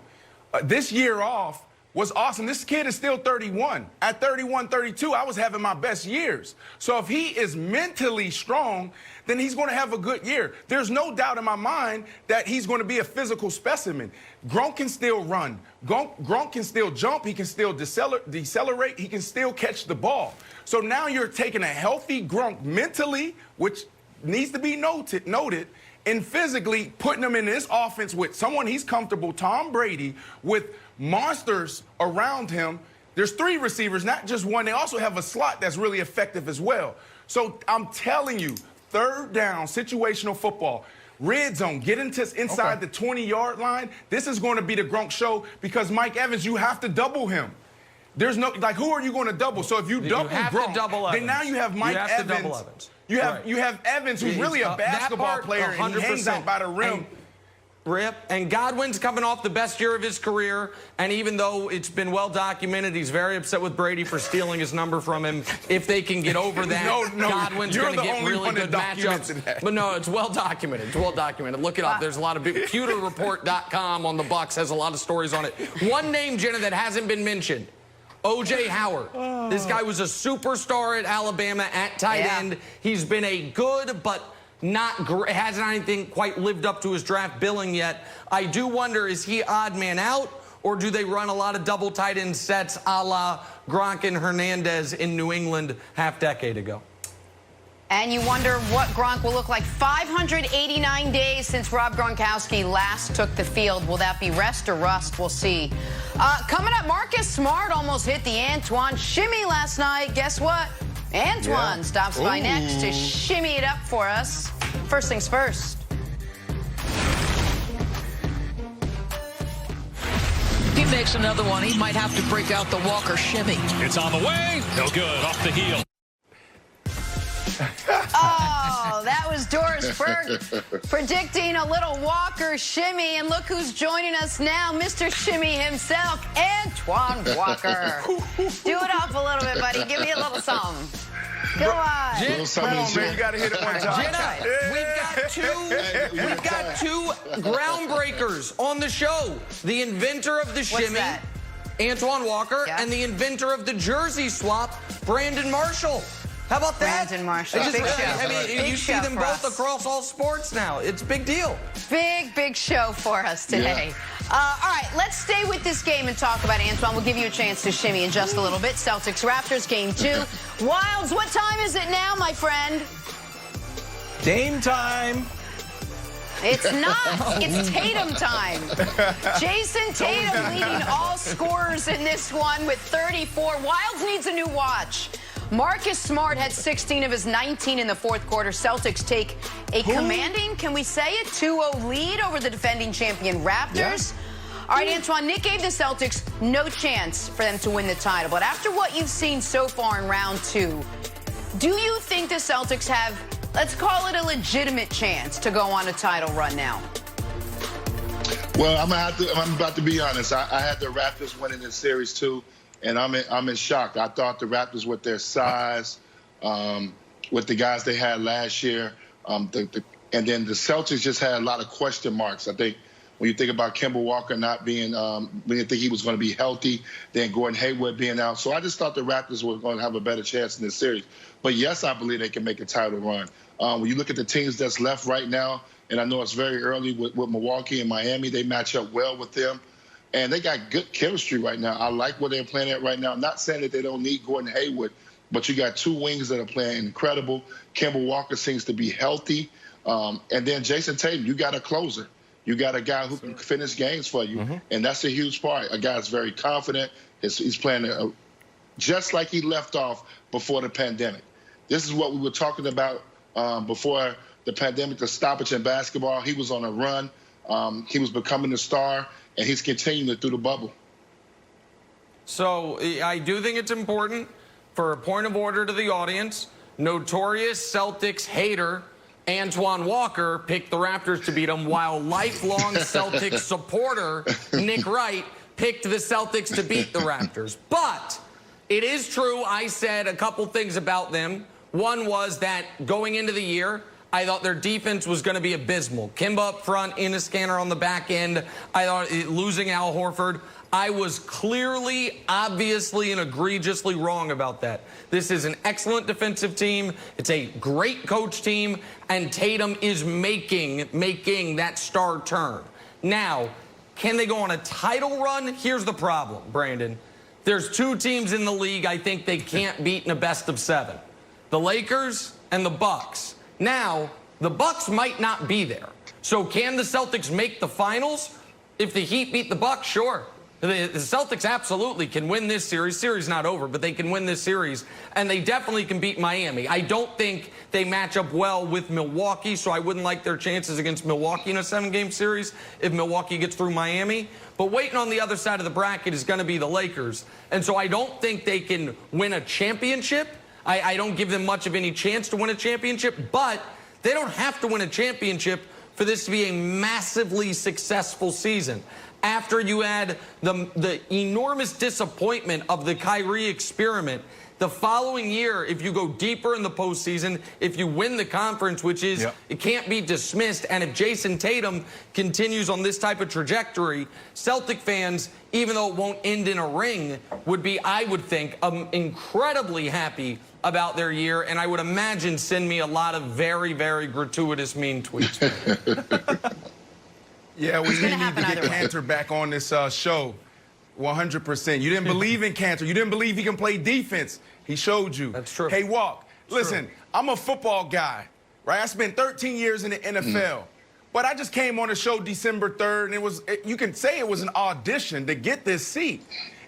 This year off was awesome. This kid is still 31. At 31, 32, I was having my best years. So if he is mentally strong, then he's going to have a good year. There's no doubt in my mind that he's going to be a physical specimen. Gronk can still run. Gronk can still jump. He can still decelerate. He can still catch the ball. So now you're taking a healthy Gronk mentally, which needs to be noted, and physically putting him in this offense with someone he's comfortable, Tom Brady, with monsters around him. There's 3 receivers, not just one. They also have a slot that's really effective as well. So I'm telling you, third down, situational football, red zone, get inside the 20-yard line. This is going to be the Gronk show because Mike Evans, you have to double him. There's no, like, who are you going to double? So if you double Gronk, then now you have Mike Evans. You have Evans, who's really a basketball player, and he hangs out by the rim. Rip. And Godwin's coming off the best year of his career. And even though it's been well documented, he's very upset with Brady for stealing his number from him. If they can get over that, Godwin's going to get really good matchups. But no, it's well documented. It's well documented. Look it up. There's a lot of pewterreport.com on the Bucs has a lot of stories on it. One name, Jenna, that hasn't been mentioned. O.J. Howard. This guy was a superstar at Alabama at tight end. He's been a good but not great, hasn't anything quite lived up to his draft billing yet. I do wonder, is he odd man out, or do they run a lot of double tight end sets a la Gronk and Hernandez in New England half-decade ago? And you wonder what Gronk will look like 589 days since Rob Gronkowski last took the field. Will that be rest or rust? We'll see. Coming up, Marcus Smart almost hit the Antoine shimmy last night. Guess what? Antoine stops by next to shimmy it up for us. First things first. If he makes another one, he might have to break out the Walker shimmy. It's on the way. No good. Off the heel. Oh, that was Doris Burke predicting a little Walker shimmy. And look who's joining us now, Mr. Shimmy himself, Antoine Walker. Do it off a little bit, buddy. Give me a little something. Go on. Man, you got to hit it one time. Jenna, we've got two groundbreakers on the show. The inventor of the shimmy, Antoine Walker, and the inventor of the jersey swap, Brandon Marshall. How about that? Brandon Marshall. Big show. I mean, you see them both across all sports now. It's a big deal. Big show for us today. All right, let's stay with this game and talk about Antoine. We'll give you a chance to shimmy in just a little bit. Celtics Raptors game 2. Wilds, what time is it now, my friend? Dame time. It's not. It's Tatum time. Jason Tatum leading all scorers in this one with 34. Wilds needs a new watch. Marcus Smart had 16 of his 19 in the fourth quarter. Celtics take a commanding, can we say it, 2-0 lead over the defending champion Raptors. All right, Antoine, Nick gave the Celtics no chance for them to win the title. But after what you've seen so far in round 2, do you think the Celtics have, let's call it a legitimate chance to go on a title run now? Well, I'm about to be honest. I had the Raptors winning this series too. And I'm in shock. I thought the Raptors, with their size, with the guys they had last year, and then the Celtics just had a lot of question marks. I think when you think about Kemba Walker not being, we didn't think he was going to be healthy, then Gordon Hayward being out. So I just thought the Raptors were going to have a better chance in this series. But yes, I believe they can make a title run. When you look at the teams that's left right now, and I know it's very early with Milwaukee and Miami, they match up well with them. And they got good chemistry right now. I like where they're playing at right now. I'm not saying that they don't need Gordon Hayward, but you got two wings that are playing incredible. Kemba Walker seems to be healthy. And then Jason Tatum, you got a closer. You got a guy who can finish games for you. And that's a huge part. A guy's very confident. He's playing just like he left off before the pandemic. This is what we were talking about before the pandemic, the stoppage in basketball. He was on a run. He was becoming a star. And he's continuing through the bubble. So I do think it's important, for a point of order to the audience, notorious Celtics hater Antoine Walker picked the Raptors to beat him, while lifelong Celtics supporter Nick Wright picked the Celtics to beat the Raptors. But it is true, I said a couple things about them. One was that going into the year, I thought their defense was going to be abysmal. Kemba up front, Scanner on the back end. I thought losing Al Horford. I was clearly, obviously, and egregiously wrong about that. This is an excellent defensive team. It's a great coach team, and Tatum is making that star turn. Now, can they go on a title run? Here's the problem, Brandon. There's two teams in the league I think they can't beat in a best of 7. The Lakers and the Bucks. Now, the Bucks might not be there. So can the Celtics make the finals? If the Heat beat the Bucks, sure. The Celtics absolutely can win this series. Series not over, but they can win this series. And they definitely can beat Miami. I don't think they match up well with Milwaukee, so I wouldn't like their chances against Milwaukee in a 7-game series if Milwaukee gets through Miami. But waiting on the other side of the bracket is going to be the Lakers. And so I don't think they can win a championship. I don't give them much of any chance to win a championship, but they don't have to win a championship for this to be a massively successful season. After you had the enormous disappointment of the Kyrie experiment, the following year, if you go deeper in the postseason, if you win the conference, which is, it can't be dismissed, and if Jason Tatum continues on this type of trajectory, Celtic fans, even though it won't end in a ring, would be, I would think, incredibly happy about their year, and I would imagine send me a lot of very, very gratuitous mean tweets. Yeah, we need to get Cantor back on this show. 100%. You didn't believe in Cantor. You didn't believe he can play defense. He showed you. That's true. Hey, Walk, listen, I'm a football guy, right? I spent 13 years in the NFL. But I just came on the show December 3rd, and you can say it was an audition to get this seat.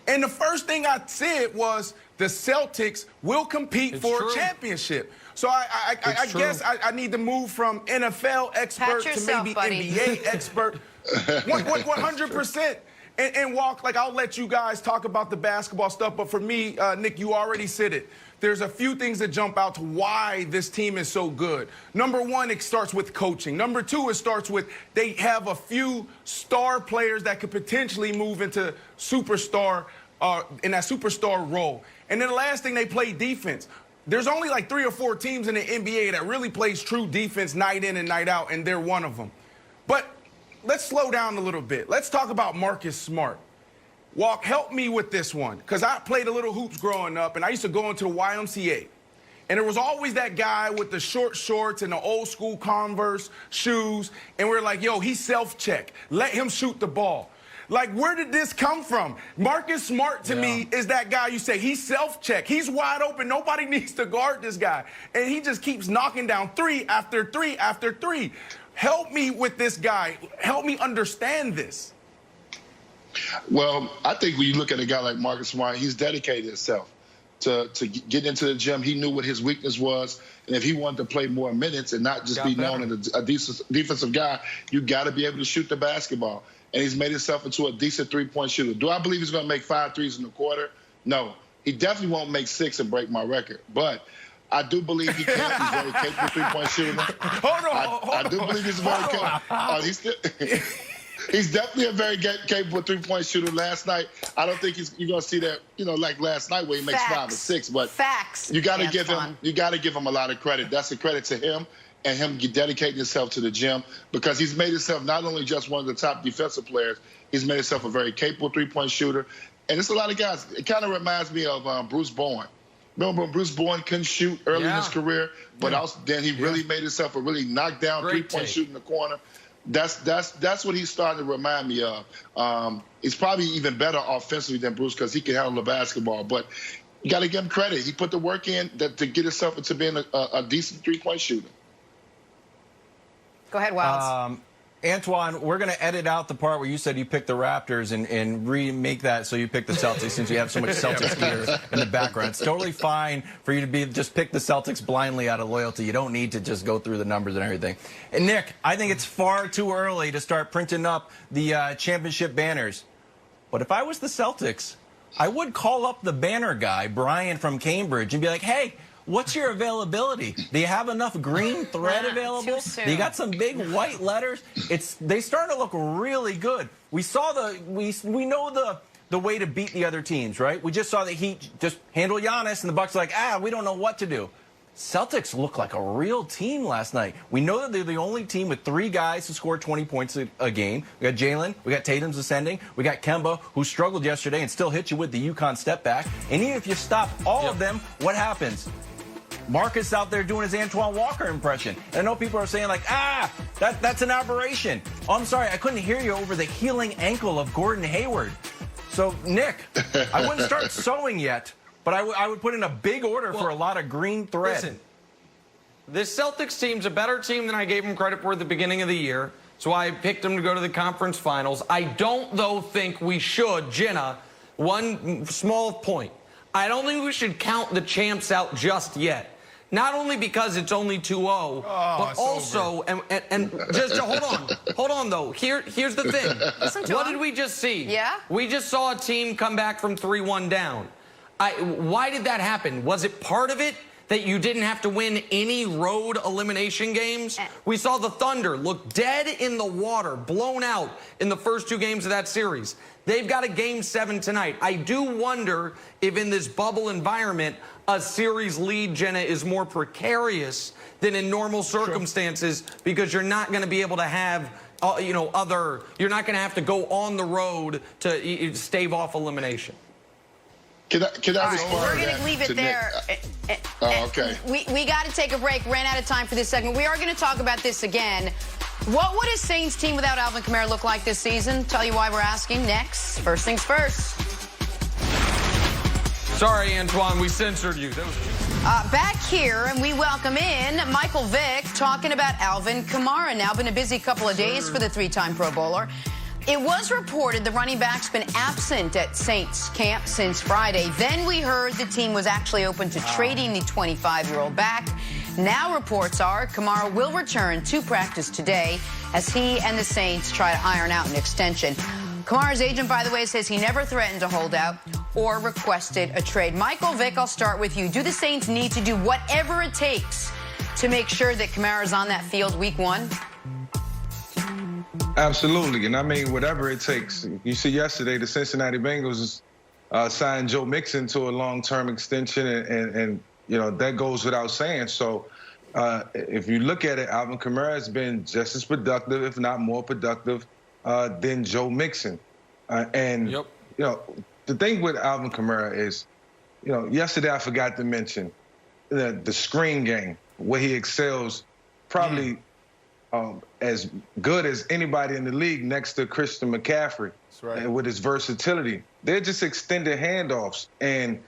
And the first thing I said was the Celtics will compete for a championship. So I guess I need to move from NFL expert to maybe NBA expert. 100%. And Walk, like, I'll let you guys talk about the basketball stuff, but for me, Nick, you already said it. There's a few things that jump out to why this team is so good. Number one, it starts with coaching. Number two, it starts with they have a few star players that could potentially move into superstar, in that superstar role. And then the last thing, they play defense. There's only like 3 or 4 teams in the NBA that really plays true defense night in and night out, and they're one of them. But let's slow down a little bit. Let's talk about Marcus Smart. Walk, help me with this one, because I played a little hoops growing up, and I used to go into the YMCA. And there was always that guy with the short shorts and the old school Converse shoes, and we're like, yo, he's self-check. Let him shoot the ball. Like, where did this come from? Marcus Smart, to me, is that guy you say, he's self-check. He's wide open. Nobody needs to guard this guy. And he just keeps knocking down 3 after 3 after 3. Help me with this guy. Help me understand this. Well, I think when you look at a guy like Marcus Smart, he's dedicated himself to get into the gym. He knew what his weakness was, and if he wanted to play more minutes and not just be known as a decent defensive guy, you got to be able to shoot the basketball. And he's made himself into a decent three-point shooter. Do I believe he's going to make 5 threes in the quarter? No. He definitely won't make 6 and break my record. But I do believe he can. He's very capable three-point shooter. I do believe he's very capable. He's definitely a very capable three-point shooter. Last night, I don't think you're going to see that, like last night where he makes 5 or 6. But you got to give him a lot of credit. That's a credit to him and him dedicating himself to the gym, because he's made himself not only just one of the top defensive players, he's made himself a very capable three-point shooter. And it's a lot of guys. It kind of reminds me of Bruce Bowen. Remember when Bruce Bowen couldn't shoot early in his career, but then he really made himself a really knockdown three-point shooter in the corner. That's what he's starting to remind me of. He's probably even better offensively than Bruce because he can handle the basketball. But you got to give him credit. He put the work in to get himself into being a decent three-point shooter. Go ahead, Wilds. Antoine, we're going to edit out the part where you said you picked the Raptors and remake that so you picked the Celtics since you have so much Celtics gear in the background. It's totally fine for you to just pick the Celtics blindly out of loyalty. You don't need to just go through the numbers and everything. And, Nick, I think it's far too early to start printing up the championship banners. But if I was the Celtics, I would call up the banner guy, Brian from Cambridge, and be like, hey, what's your availability? Do you have enough green thread available? Do you got some big white letters? They starting to look really good. We saw we know the way to beat the other teams, right? We just saw the Heat just handle Giannis, and the Bucks are like, we don't know what to do. Celtics look like a real team last night. We know that they're the only team with 3 guys who score 20 points a game. We got Jalen, we got Tatum's ascending, we got Kemba, who struggled yesterday and still hit you with the UConn step back. And even if you stop all of them, what happens? Marcus out there doing his Antoine Walker impression. And I know people are saying like, that's an aberration. Oh, I'm sorry, I couldn't hear you over the healing ankle of Gordon Hayward. So, Nick, I wouldn't start sewing yet, but I would put in a big order for a lot of green thread. Listen, this Celtics team's a better team than I gave them credit for at the beginning of the year, so I picked them to go to the conference finals. I don't, though, think we should, Jenna, one small point. I don't think we should count the champs out just yet. Not only because it's only 2-0, but also, and just hold on though. Here's the thing. What did we just see? Yeah? We just saw a team come back from 3-1 down. Why did that happen? Was it part of it that you didn't have to win any road elimination games. We saw the Thunder look dead in the water, blown out in the first 2 games of that series. They've got a Game 7 tonight. I do wonder if in this bubble environment, a series lead, Jenna, is more precarious than in normal circumstances because you're not going to be able to have, you're not going to have to go on the road to stave off elimination. Can I respond? We're going to leave it there. Okay. We got to take a break. Ran out of time for this segment. We are going to talk about this again. What would a Saints team without Alvin Kamara look like this season? Tell you why we're asking next. First things first. Sorry, Antoine, we censored you. Back here, and we welcome in Michael Vick talking about Alvin Kamara. Now been a busy couple of days for the 3-time Pro Bowler. It was reported the running back's been absent at Saints camp since Friday. Then we heard the team was actually open to trading the 25-year-old back. Now reports are Kamara will return to practice today as he and the Saints try to iron out an extension. Kamara's agent, by the way, says he never threatened to hold out or requested a trade. Michael Vick, I'll start with you. Do the Saints need to do whatever it takes to make sure that Kamara's on that field week 1? Absolutely, and I mean, whatever it takes. You see yesterday, the Cincinnati Bengals signed Joe Mixon to a long-term extension, and that goes without saying. So if you look at it, Alvin Kamara has been just as productive, if not more productive, than Joe Mixon. The thing with Alvin Kamara is, yesterday I forgot to mention the screen game, where he excels probably as good as anybody in the league next to Christian McCaffrey. That's right. And with his versatility. They're just extended handoffs. And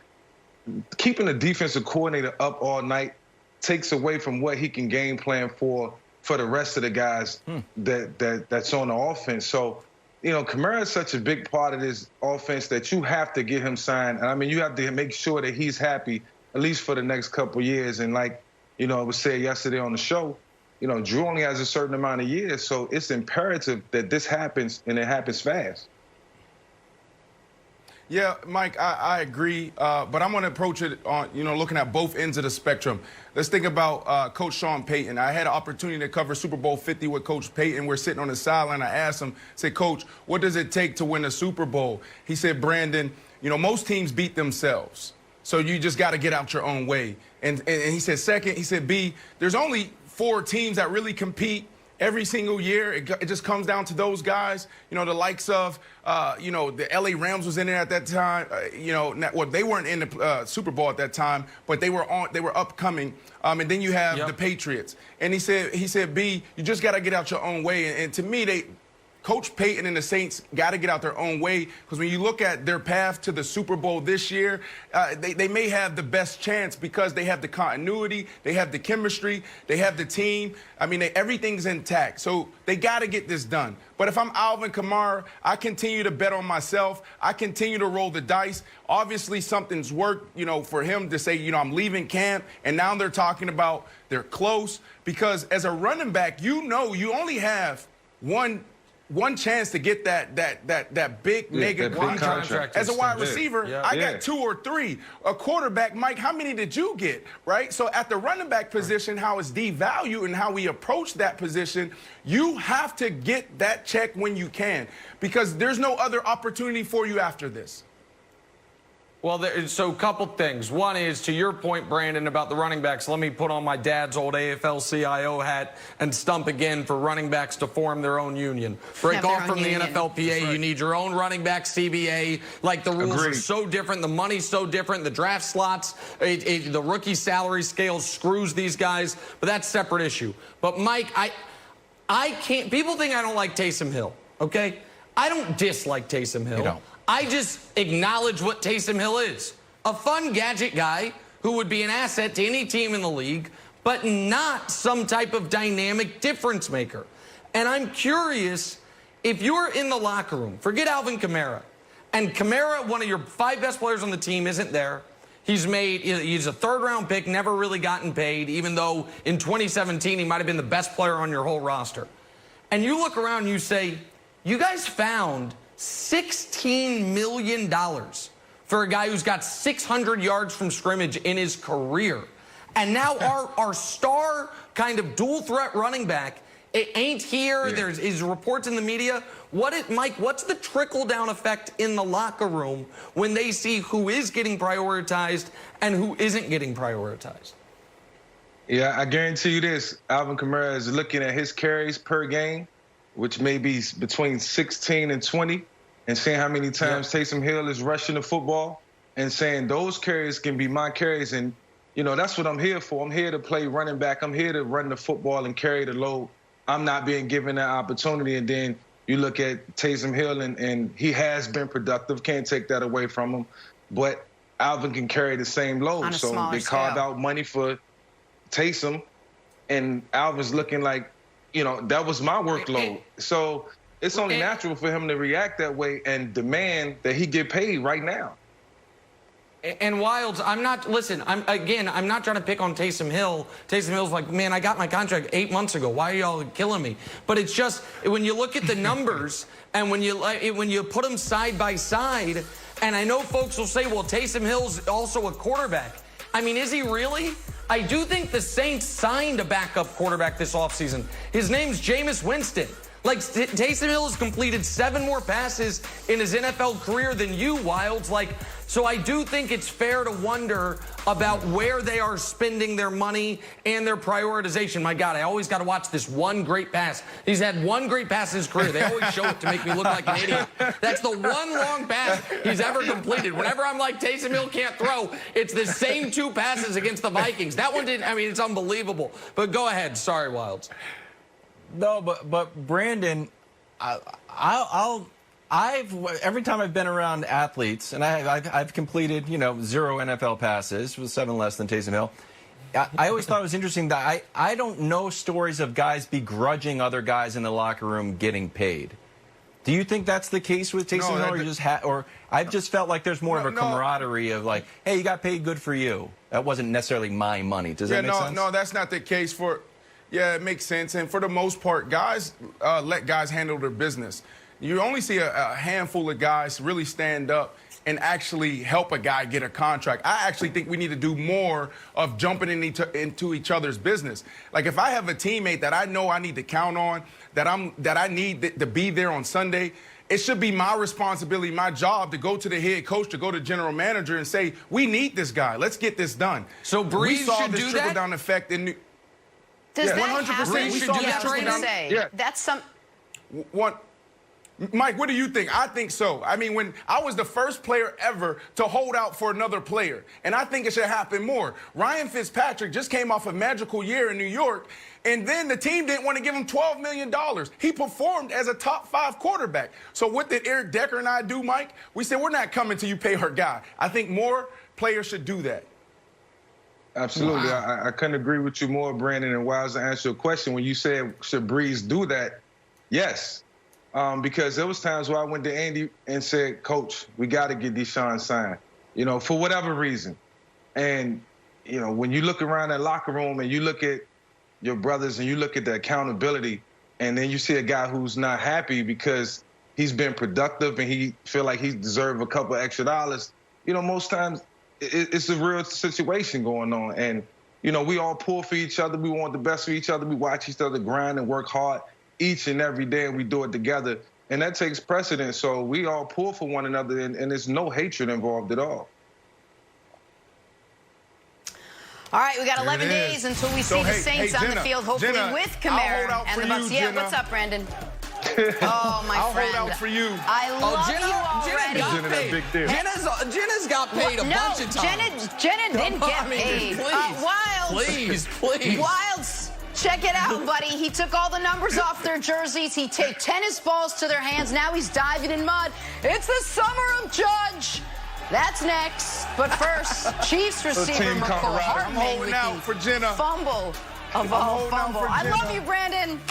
keeping the defensive coordinator up all night takes away from what he can game plan for the rest of the guys that's on the offense. So, Kamara is such a big part of this offense that you have to get him signed. And, I mean, you have to make sure that he's happy, at least for the next couple of years. And like, it was said yesterday on the show, Drew only has a certain amount of years, so it's imperative that this happens, and it happens fast. Yeah, Mike, I agree, but I'm going to approach it on, looking at both ends of the spectrum. Let's think about Coach Sean Payton. I had an opportunity to cover Super Bowl 50 with Coach Payton. We're sitting on the sideline. I asked him, Coach, what does it take to win a Super Bowl? He said, Brandon, most teams beat themselves, so you just got to get out your own way. And he said, second, he said, B, there's only 4 teams that really compete every single year. It just comes down to those guys, the likes of, the LA Rams was in it at that time. They weren't in the Super Bowl at that time, but they were upcoming. And then you have the Patriots. And he said, B, you just got to get out your own way. And to me, Coach Payton and the Saints got to get out their own way, because when you look at their path to the Super Bowl this year, they may have the best chance because they have the continuity, they have the chemistry, they have the team. I mean, everything's intact. So they got to get this done. But if I'm Alvin Kamara, I continue to bet on myself. I continue to roll the dice. Obviously, something's worked, for him to say, I'm leaving camp, and now they're talking about they're close. Because as a running back, you only have one chance to get that big mega contract. As a wide receiver, I got 2 or 3. A quarterback, Mike, how many did you get, right? So at the running back position, how it's devalued and how we approach that position, you have to get that check when you can, because there's no other opportunity for you after this. Well, so a couple things. One is, to your point, Brandon, about the running backs, let me put on my dad's old AFL-CIO hat and stump again for running backs to form their own union. Break off from the NFLPA. Right. You need your own running back CBA. Like, the rules are so different. The money's so different. The draft slots, the rookie salary scale screws these guys. But that's a separate issue. But, Mike, I can't – people think I don't like Taysom Hill, okay? I don't dislike Taysom Hill. You don't. I just acknowledge what Taysom Hill is. A fun gadget guy who would be an asset to any team in the league, but not some type of dynamic difference maker. And I'm curious, if you're in the locker room, forget Alvin Kamara, and Kamara, one of your 5 best players on the team, isn't there. He's a 3rd-round pick, never really gotten paid, even though in 2017 he might have been the best player on your whole roster. And you look around and you say, you guys found $16 million for a guy who's got 600 yards from scrimmage in his career. And now our star kind of dual threat running back, it ain't here. Yeah. There's reports in the media. Mike, what's the trickle-down effect in the locker room when they see who is getting prioritized and who isn't getting prioritized? Yeah, I guarantee you this. Alvin Kamara is looking at his carries per game, which may be between 16 and 20, and seeing how many times Taysom Hill is rushing the football and saying those carries can be my carries. And, you know, that's what I'm here for. I'm here to play running back. I'm here to run the football and carry the load. I'm not being given that opportunity. And then you look at Taysom Hill, and he has been productive. Can't take that away from him. But Alvin can carry the same load. So they carved out money for Taysom, and Alvin's looking like, you know, that was my workload. So it's only natural for him to react that way and demand that he get paid right now. And Wilds, I'm not trying to pick on Taysom Hill. Taysom Hill's like, man, I got my contract 8 months ago. Why are y'all killing me? But it's just, when you look at the numbers and when you put them side by side, and I know folks will say, well, Taysom Hill's also a quarterback. I mean, is he really? I do think the Saints signed a backup quarterback this offseason. His name's Jameis Winston. Like, Taysom Hill has completed 7 more passes in his NFL career than you, Wilds. Like, so I do think it's fair to wonder about where they are spending their money and their prioritization. My God, I always got to watch this one great pass. He's had one great pass in his career. They always show it to make me look like an idiot. That's the one long pass he's ever completed. Whenever I'm like, Taysom Hill can't throw, it's the same 2 passes against the Vikings. That one didn't, I mean, it's unbelievable. But go ahead. Sorry, Wilds. No, but Brandon, every time I've been around athletes, and I've completed, you know, 0 NFL passes, with 7 less than Taysom Hill. I always thought it was interesting that I don't know stories of guys begrudging other guys in the locker room getting paid. Do you think that's the case with Taysom Hill, or I've just felt like there's more of a camaraderie of like, hey, you got paid, good for you. That wasn't necessarily my money. Does that make sense? No, that's not the case for. Yeah, it makes sense. And for the most part, guys let guys handle their business. You only see a handful of guys really stand up and actually help a guy get a contract. I actually think we need to do more of jumping into each other's business. Like, if I have a teammate that I know I need to count on, that I need to be there on Sunday, it should be my responsibility, my job, to go to the head coach, to go to general manager and say, we need this guy. Let's get this done. So Breeze should do that? Trickle-down effect in Does that 100%. happen? We saw Yeah, that trickle down. say. That's some. Mike, what do you think? I think so. I mean, when I was the first player ever to hold out for another player, and I think it should happen more. Ryan Fitzpatrick just came off a magical year in New York, and then the team didn't want to give him $12 million. He performed as a top 5 quarterback. So what did Eric Decker and I do, Mike? We said, we're not coming till you pay our guy. I think more players should do that. Absolutely. Wow. I couldn't agree with you more, Brandon. And Wiles, to answer your question, when you said, should Breeze do that? Yes. Because there was times where I went to Andy and said, Coach, we got to get Deshaun signed, you know, for whatever reason. And, you know, when you look around that locker room and you look at your brothers and you look at the accountability, and then you see a guy who's not happy because he's been productive and he feel like he deserves a couple extra dollars, you know, most times it's a real situation going on. And, you know, we all pull for each other. We want the best for each other. We watch each other grind and work hard each and every day, and we do it together. And that takes precedence. So we all pull for one another, and there's no hatred involved at all. All right, we got 11 days until we see the Saints on the field, hopefully with Kamara and the Bucs. Yeah, what's up, Brandon? Oh, my friend. I'll hold out for you. I love you already. Jenna's got paid a bunch of times. Jenna didn't get paid. Please. Wilds, check it out, buddy. He took all the numbers off their jerseys. He taped tennis balls to their hands. Now he's diving in mud. It's the summer of Judge. That's next. But first, Chiefs receiver McCall Hartman. I'm holding out for Jenna. Fumble of all fumble. I love you, Brandon.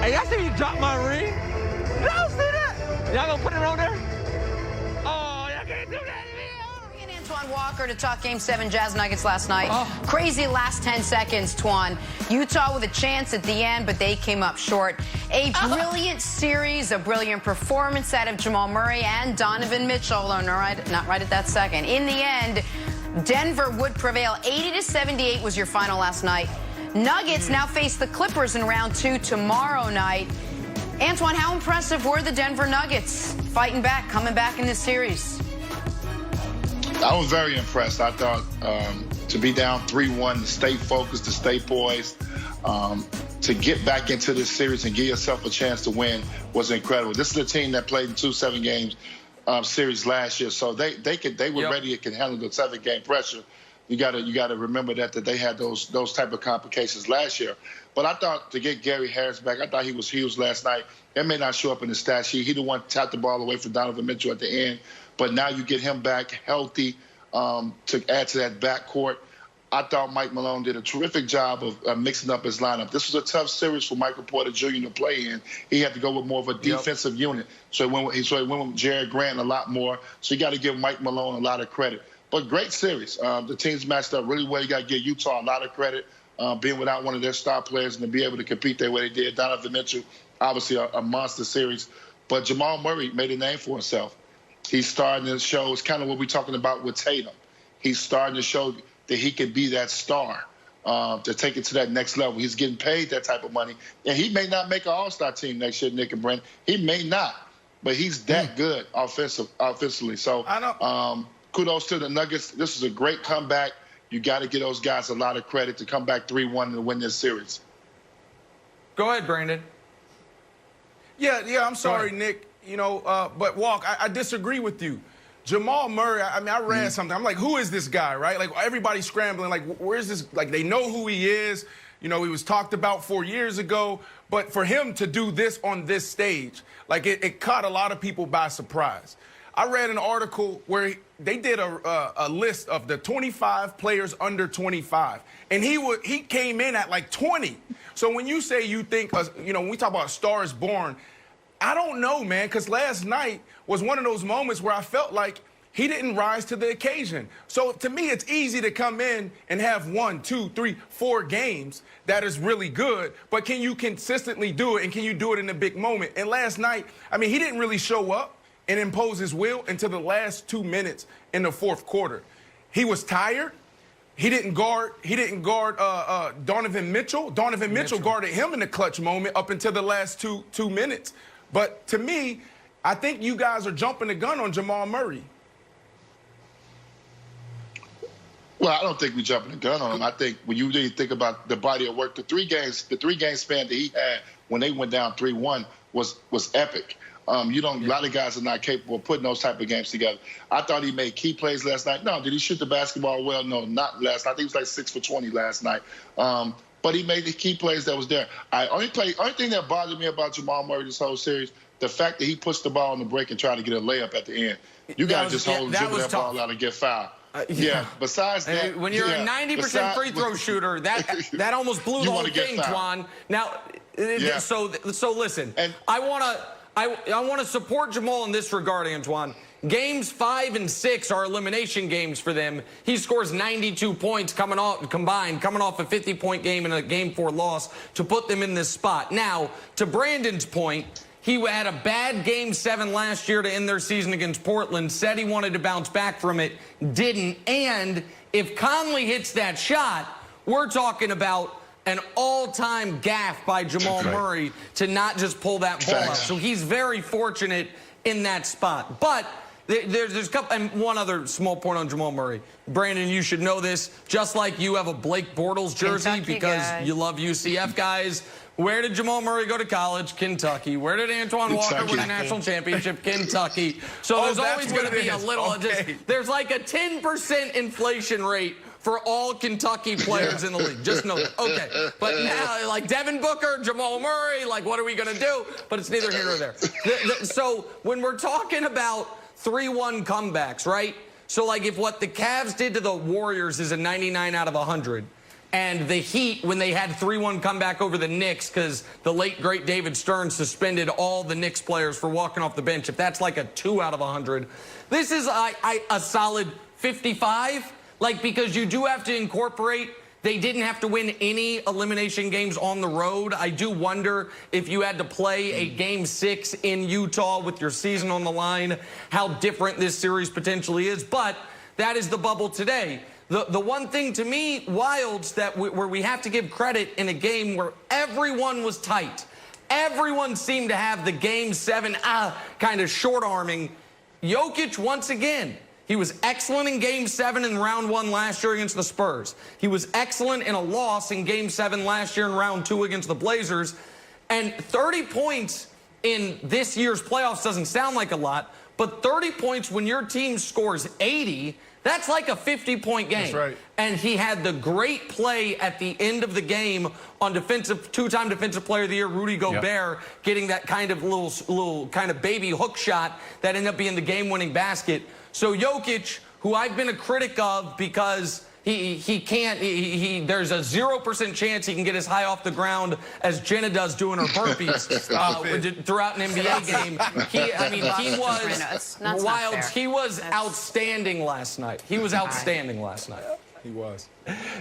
Hey, y'all see me drop my ring? Y'all see that? Y'all gonna put it on there? Antoine Walker to talk Game 7 Jazz Nuggets last night. Crazy last 10 seconds, Twan. Utah with a chance at the end, but they came up short. A brilliant series, a brilliant performance out of Jamal Murray and Donovan Mitchell, although not right at that second. In the end, Denver would prevail. 80-78 was your final last night. Nuggets now face the Clippers in round 2 tomorrow night. Antoine, how impressive were the Denver Nuggets fighting back, coming back in this series? I was very impressed. I thought to be down 3-1, to stay focused, to stay poised, to get back into this series and give yourself a chance to win was incredible. This is a team that played in 2 7-game series last year, so they were ready and can handle the 7-game pressure. You got to remember that they had those type of complications last year. But I thought to get Gary Harris back, I thought he was huge last night. It may not show up in the stat sheet. He the one tapped the ball away from Donovan Mitchell at the end. But now you get him back healthy to add to that backcourt. I thought Mike Malone did a terrific job of mixing up his lineup. This was a tough series for Michael Porter Jr. to play in. He had to go with more of a defensive unit. So he went with Jared Grant a lot more. So you got to give Mike Malone a lot of credit. But great series. The teams matched up really well. You got to give Utah a lot of credit, being without one of their star players and to be able to compete the way they did. Donovan Mitchell, obviously a monster series. But Jamal Murray made a name for himself. He's starting to show, it's kind of what we're talking about with Tatum. He's starting to show that he can be that star, to take it to that next level. He's getting paid that type of money. And he may not make an all-star team next year, Nick and Brent. He may not, but he's that good offensively. So kudos to the Nuggets. This is a great comeback. You got to give those guys a lot of credit to come back 3-1 and win this series. Go ahead, Brandon. Yeah, I'm sorry, Nick. But Walk, I disagree with you. Jamal Murray, I mean, I read something. I'm like, who is this guy, right? Like, everybody's scrambling. Like, where's this? Like, they know who he is. He was talked about 4 years ago. But for him to do this on this stage, like, it caught a lot of people by surprise. I read an article where they did a list of the 25 players under 25. And he came in at, like, 20. So when you say you think, when we talk about stars born, I don't know, man, because last night was one of those moments where I felt like he didn't rise to the occasion. So to me, it's easy to come in and have 1, 2, 3, 4 games that is really good, but can you consistently do it, and can you do it in a big moment? And last night, I mean, he didn't really show up and impose his will until the last 2 minutes in the fourth quarter. He was tired. He didn't guard Donovan Mitchell. Donovan Mitchell guarded him in the clutch moment up until the last two minutes. But to me, I think you guys are jumping the gun on Jamal Murray. Well, I don't think we're jumping the gun on him. I think when you really think about the body of work, the three game span that he had when they went down 3-1 was epic. A lot of guys are not capable of putting those type of games together. I thought he made key plays last night. No, did he shoot the basketball well? No, not last night. I think he was like 6 for 20 last night. But he made the key plays that was there. Only thing that bothered me about Jamal Murray this whole series, the fact that he pushed the ball on the break and tried to get a layup at the end. You got to just dribble that ball out and get fouled. Besides that, when you're a 90% free throw shooter, that almost blew the whole thing, Twan. Now, so listen, and I want to support Jamal in this regard, Antoine. Games 5 and 6 are elimination games for them. He scores 92 points coming off a 50-point game and a Game 4 loss to put them in this spot. Now, to Brandon's point, he had a bad Game 7 last year to end their season against Portland, said he wanted to bounce back from it, didn't. And if Conley hits that shot, we're talking about an all-time gaffe by Jamal Murray to not just pull that ball out. So he's very fortunate in that spot. But there's a couple, and one other small point on Jamal Murray. Brandon, you should know this. Just like you have a Blake Bortles jersey because you love UCF guys. Where did Jamal Murray go to college? Kentucky. Where did Antoine Walker win a national championship? Kentucky. So there's always going to be a little, there's like a 10% inflation rate for all Kentucky players in the league. Just know that. Okay. But now, like Devin Booker, Jamal Murray, like what are we going to do? But it's neither here nor there. So when we're talking about 3-1 comebacks, right? So like if what the Cavs did to the Warriors is a 99 out of 100, and the Heat, when they had 3-1 comeback over the Knicks because the late, great David Stern suspended all the Knicks players for walking off the bench, if that's like a 2 out of 100, this is a solid 55? Like, because you do have to incorporate, they didn't have to win any elimination games on the road. I do wonder if you had to play a Game 6 in Utah with your season on the line, how different this series potentially is. But that is the bubble today. The one thing to me, Wilds, that where we have to give credit in a game where everyone was tight. Everyone seemed to have the Game 7 kind of short-arming. Jokic, once again, he was excellent in Game 7 in round 1 last year against the Spurs. He was excellent in a loss in Game 7 last year in round 2 against the Blazers. And 30 points in this year's playoffs doesn't sound like a lot, but 30 points when your team scores 80, that's like a 50-point game. That's right. And he had the great play at the end of the game on two-time defensive player of the year, Rudy Gobert, getting that kind of little kind of baby hook shot that ended up being the game-winning basket. So Jokic, who I've been a critic of because there's a 0% chance he can get as high off the ground as Jenna does doing her burpees throughout an NBA game. He was outstanding last night. He was outstanding last night. He was.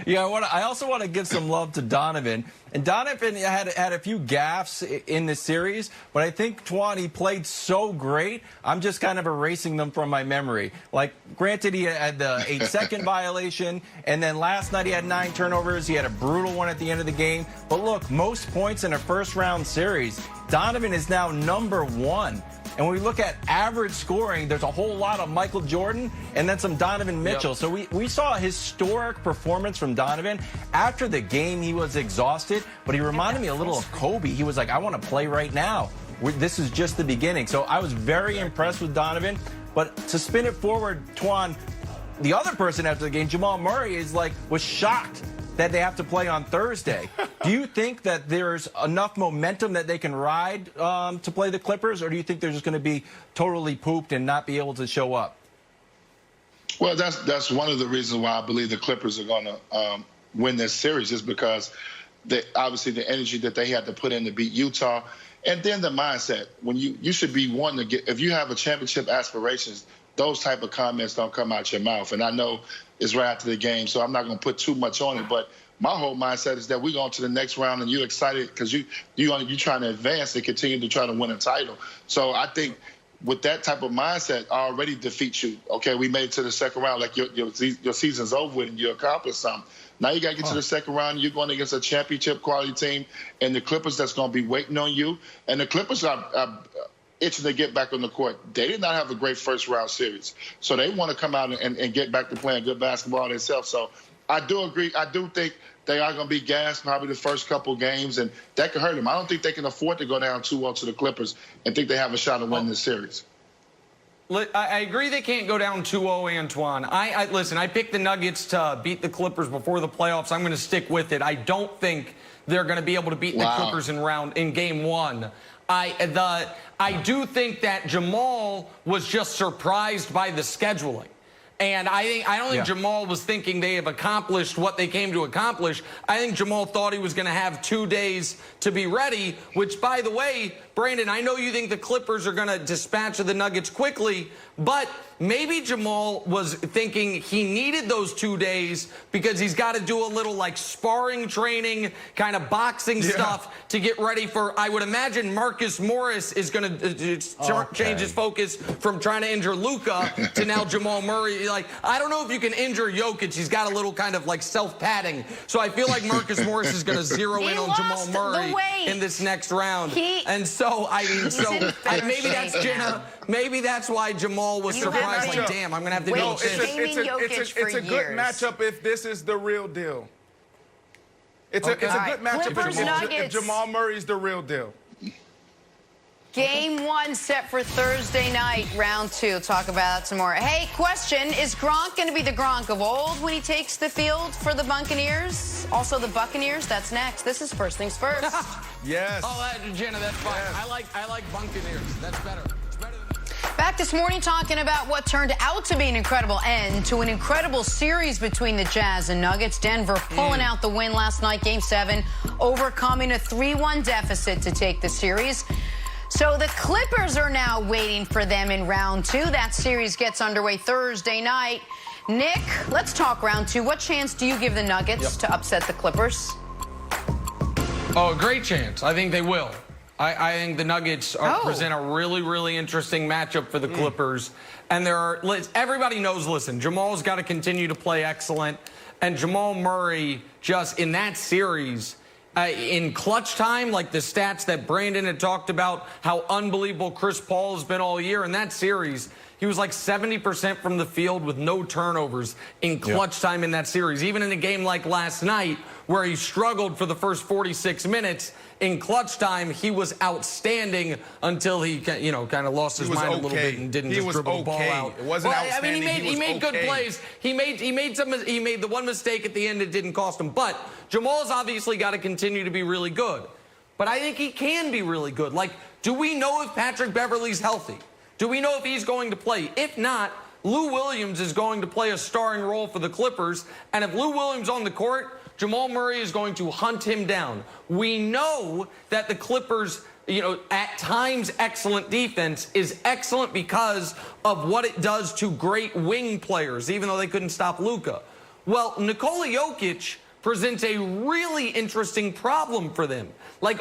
Yeah, I also want to give some love to Donovan. And Donovan had a few gaffes in this series, but I think, Twan, he played so great, I'm just kind of erasing them from my memory. Like, granted, he had the 8-second violation, and then last night he had 9 turnovers. He had a brutal one at the end of the game. But look, most points in a first-round series, Donovan is now #1. And when we look at average scoring, there's a whole lot of Michael Jordan and then some Donovan Mitchell. Yep. So we saw a historic performance from Donovan. After the game, he was exhausted, but he reminded me a little of Kobe. He was like, I want to play right now. This is just the beginning. So I was very impressed with Donovan. But to spin it forward, Twan, the other person after the game, Jamal Murray, was shocked that they have to play on Thursday. Do you think that there's enough momentum that they can ride to play the Clippers, or do you think they're just going to be totally pooped and not be able to show up? Well, that's one of the reasons why I believe the Clippers are going to win this series, is because obviously the energy that they had to put in to beat Utah, and then the mindset. When you should be wanting to get, if you have a championship aspirations, those type of comments don't come out your mouth. And I know it's right after the game, so I'm not going to put too much on it. But my whole mindset is that we're going to the next round, and you're excited because you're trying to advance and continue to try to win a title. So I think with that type of mindset, already defeats you. Okay, we made it to the second round. Like your season's over with, and you accomplished something. Now you got to get to the second round. You're going against a championship quality team, and the Clippers that's going to be waiting on you. And the Clippers are itching to get back on the court. They did not have a great first-round series. So they want to come out and get back to playing good basketball themselves. So I do agree. I do think they are going to be gassed probably the first couple games, and that could hurt them. I don't think they can afford to go down 2-0 to the Clippers and think they have a shot at winning this series. I agree they can't go down 2-0, Antoine. Listen, I picked the Nuggets to beat the Clippers before the playoffs. I'm going to stick with it. I don't think they're going to be able to beat the Clippers in Game 1. I do think that Jamal was just surprised by the scheduling. And I don't think Jamal was thinking they have accomplished what they came to accomplish. I think Jamal thought he was going to have 2 days to be ready, which, by the way, Brandon, I know you think the Clippers are going to dispatch the Nuggets quickly, but maybe Jamal was thinking he needed those 2 days because he's got to do a little like sparring training, kind of boxing stuff to get ready for, I would imagine Marcus Morris is going to change his focus from trying to injure Luka to now Jamal Murray. Like, I don't know if you can injure Jokic. He's got a little kind of like self-padding. So I feel like Marcus Morris is going to zero in on Jamal Murray in this next round. Maybe that's Jenna. Maybe that's why Jamal was surprised. Like, damn, I'm going to have to deal with this. It's a good matchup if this is the real deal. It's a good matchup if Jamal Murray's the real deal. Game 1 set for Thursday night, round 2. Talk about that some more. Hey, question, is Gronk going to be the Gronk of old when he takes the field for the Buccaneers? Also the Buccaneers, that's next. This is First Things First. Yes. Oh, Jenna, that's fine. Yes. I like Buccaneers. That's better. It's better than... Back this morning talking about what turned out to be an incredible end to an incredible series between the Jazz and Nuggets. Denver pulling out the win last night, Game 7, overcoming a 3-1 deficit to take the series. So the Clippers are now waiting for them in round 2. That series gets underway Thursday night. Nick, let's talk round 2. What chance do you give the Nuggets to upset the Clippers? Oh, a great chance. I think they will. I think the Nuggets present a really, really interesting matchup for the Clippers. And everybody knows, listen, Jamal's got to continue to play excellent. And Jamal Murray, just in that series, in clutch time, like the stats that Brandon had talked about, how unbelievable Chris Paul has been all year in that series. He was like 70% from the field with no turnovers in clutch time in that series. Even in a game like last night, where he struggled for the first 46 minutes, in clutch time, he was outstanding until he, kind of lost his mind a little bit and didn't just dribble the ball out. It wasn't outstanding. I mean, he made good plays. He made the one mistake at the end that didn't cost him. But Jamal's obviously got to continue to be really good. But I think he can be really good. Like, do we know if Patrick Beverley's healthy? Do we know if he's going to play? If not, Lou Williams is going to play a starring role for the Clippers. And if Lou Williams on the court, Jamal Murray is going to hunt him down. We know that the Clippers, at times excellent defense is excellent because of what it does to great wing players, even though they couldn't stop Luka. Well, Nikola Jokic presents a really interesting problem for them. Like,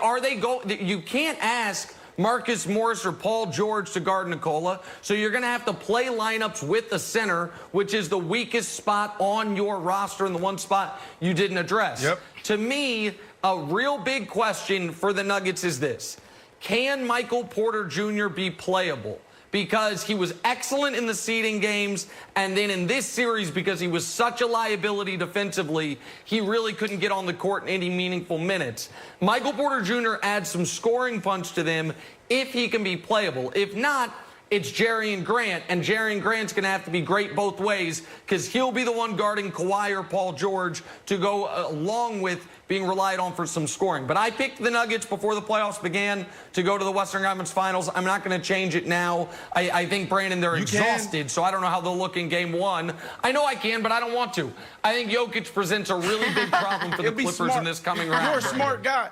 you can't ask Marcus Morris or Paul George to guard Nikola, so you're going to have to play lineups with the center, which is the weakest spot on your roster and the one spot you didn't address. To me, a real big question for the Nuggets is this. Can Michael Porter Jr. be playable? Because he was excellent in the seeding games, and then in this series, because he was such a liability defensively, he really couldn't get on the court in any meaningful minutes. Michael Porter Jr. adds some scoring punch to them if he can be playable. If not, it's Jerian Grant, and Jerian Grant's going to have to be great both ways because he'll be the one guarding Kawhi or Paul George to go along with being relied on for some scoring. But I picked the Nuggets before the playoffs began to go to the Western Conference Finals. I'm not going to change it now. I think, Brandon, they're exhausted, so I don't know how they'll look in Game 1. I know I can, but I don't want to. I think Jokic presents a really big problem for the Clippers in this coming round. You're a smart guy.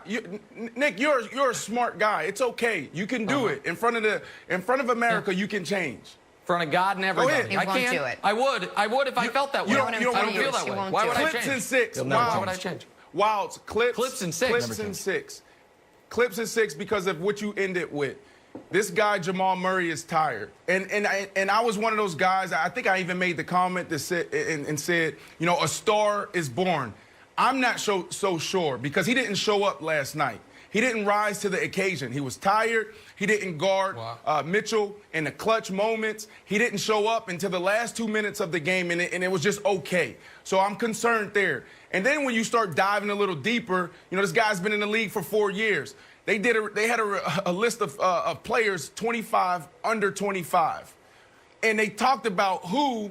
Nick, you're a smart guy. It's okay. You can do it. In front of America, you can change. In front of God and everybody. I can't do it. I would if I felt that way. You don't feel that way. Why would I change? Clips and 6. Why would I change? Wilds, clips and 6. Clips and 6. Clips and 6 because of what you ended with. This guy, Jamal Murray, is tired. And I was one of those guys, I think I even made the comment that said, a star is born. I'm not so sure because he didn't show up last night. He didn't rise to the occasion. He was tired. He didn't guard Mitchell in the clutch moments. He didn't show up until the last 2 minutes of the game, and it was just okay. So I'm concerned there. And then when you start diving a little deeper, this guy's been in the league for 4 years. They had a list of players 25 under 25, and they talked about who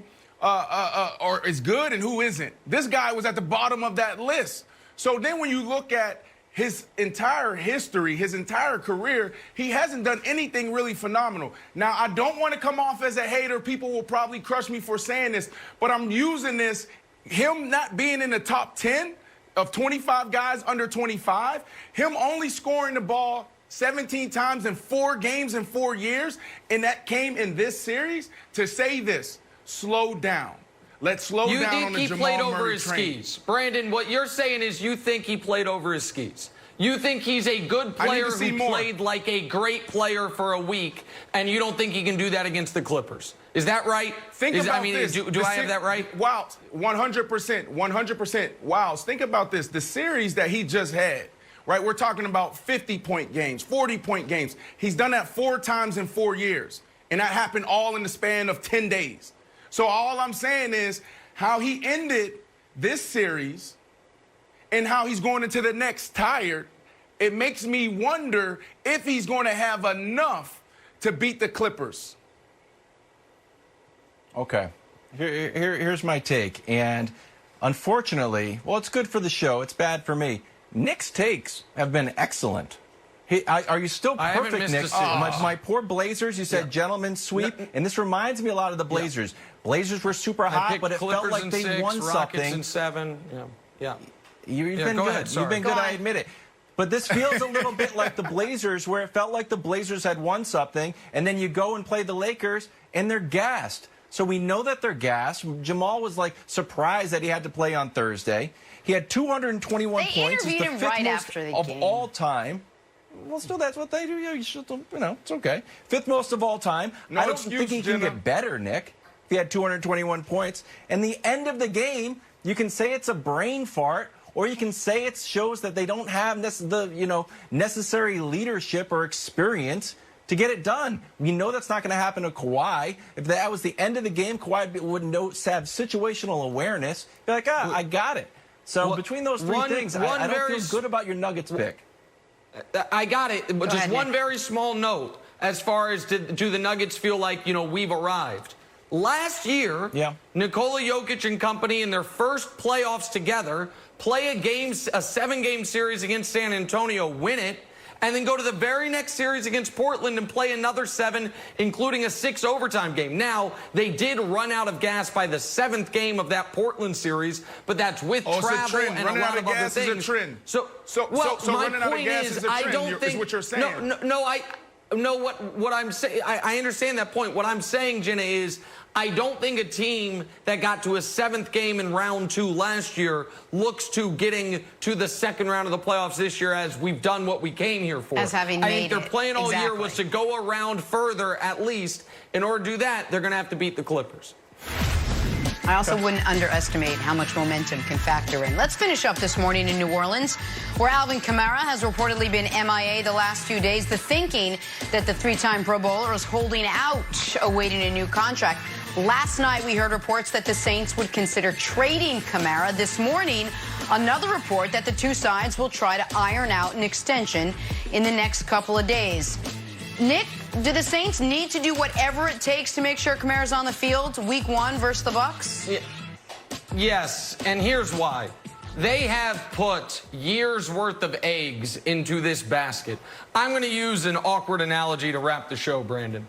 is good and who isn't. This guy was at the bottom of that list. So then when you look at his entire history, his entire career, he hasn't done anything really phenomenal. Now, I don't want to come off as a hater. People will probably crush me for saying this, but I'm using this, him not being in the top 10 of 25 guys under 25, him only scoring the ball 17 times in 4 games in 4 years, and that came in this series to say this, slow down. Let's slow down on the Jamal Murray train. You think he played over his skis? Brandon, what you're saying is you think he played over his skis. You think he's a good player who played like a great player for a week, and you don't think he can do that against the Clippers. Is that right? Think about this. Do I have that right? Wow, 100%, 100%. Wow, think about this. The series that he just had, right? We're talking about 50-point games, 40-point games. He's done that 4 times in 4 years, and that happened all in the span of 10 days. So all I'm saying is how he ended this series and how he's going into the next tired, it makes me wonder if he's going to have enough to beat the Clippers. Okay. Here's my take. And unfortunately, well, it's good for the show. It's bad for me. Nick's takes have been excellent. Are you still perfect, Nick? My poor Blazers, you said gentleman's sweep, and this reminds me a lot of the Blazers. Blazers were super hot, but it felt like they won something. Rockets in 7. You've been good. You've been good, I admit it. But this feels a little bit like the Blazers, where it felt like the Blazers had won something, and then you go and play the Lakers, and they're gassed. So we know that they're gassed. Jamal was like surprised that he had to play on Thursday. He had 221 They points. interviewed him right after the of game. all time. Well, still, that's what they do. You should, it's okay. 5th most of all time. No I don't excuse, think he can Jenna. get better, Nick. If he had 221 points. And the end of the game, you can say it's a brain fart, or you can say it shows that they don't have necessary leadership or experience to get it done. We know that's not going to happen to Kawhi. If that was the end of the game, Kawhi would have situational awareness. Be like, I got it. So between those three things, I don't feel good about your Nuggets pick. I got it. But just one very small note as far as do the Nuggets feel like, we've arrived. Last year, Nikola Jokic and company in their first playoffs together play a 7-game series against San Antonio, win it, and then go to the very next series against Portland and play another 7, including a 6 overtime game. Now, they did run out of gas by the 7th game of that Portland series, but that's with travel and running a lot out of of other gas things. Is a trend. So my running out of point gas is, is a trend. I don't think is what you're saying. What I'm saying, I understand that point. What I'm saying, Jenna, is I don't think a team that got to a 7th game in round 2 last year looks to getting to the 2nd round of the playoffs this year as we've done what we came here for. As having I made think their plan all year Exactly. was to go around further at least. In order to do that, they're going to have to beat the Clippers. I also wouldn't underestimate how much momentum can factor in. Let's finish up this morning in New Orleans, where Alvin Kamara has reportedly been MIA the last few days. The thinking that the 3-time Pro Bowler is holding out, awaiting a new contract. Last night, we heard reports that the Saints would consider trading Kamara. This morning, another report that the two sides will try to iron out an extension in the next couple of days. Nick, do the Saints need to do whatever it takes to make sure Kamara's on the field week 1 versus the Bucks? Yes, and here's why. They have put years' worth of eggs into this basket. I'm going to use an awkward analogy to wrap the show, Brandon.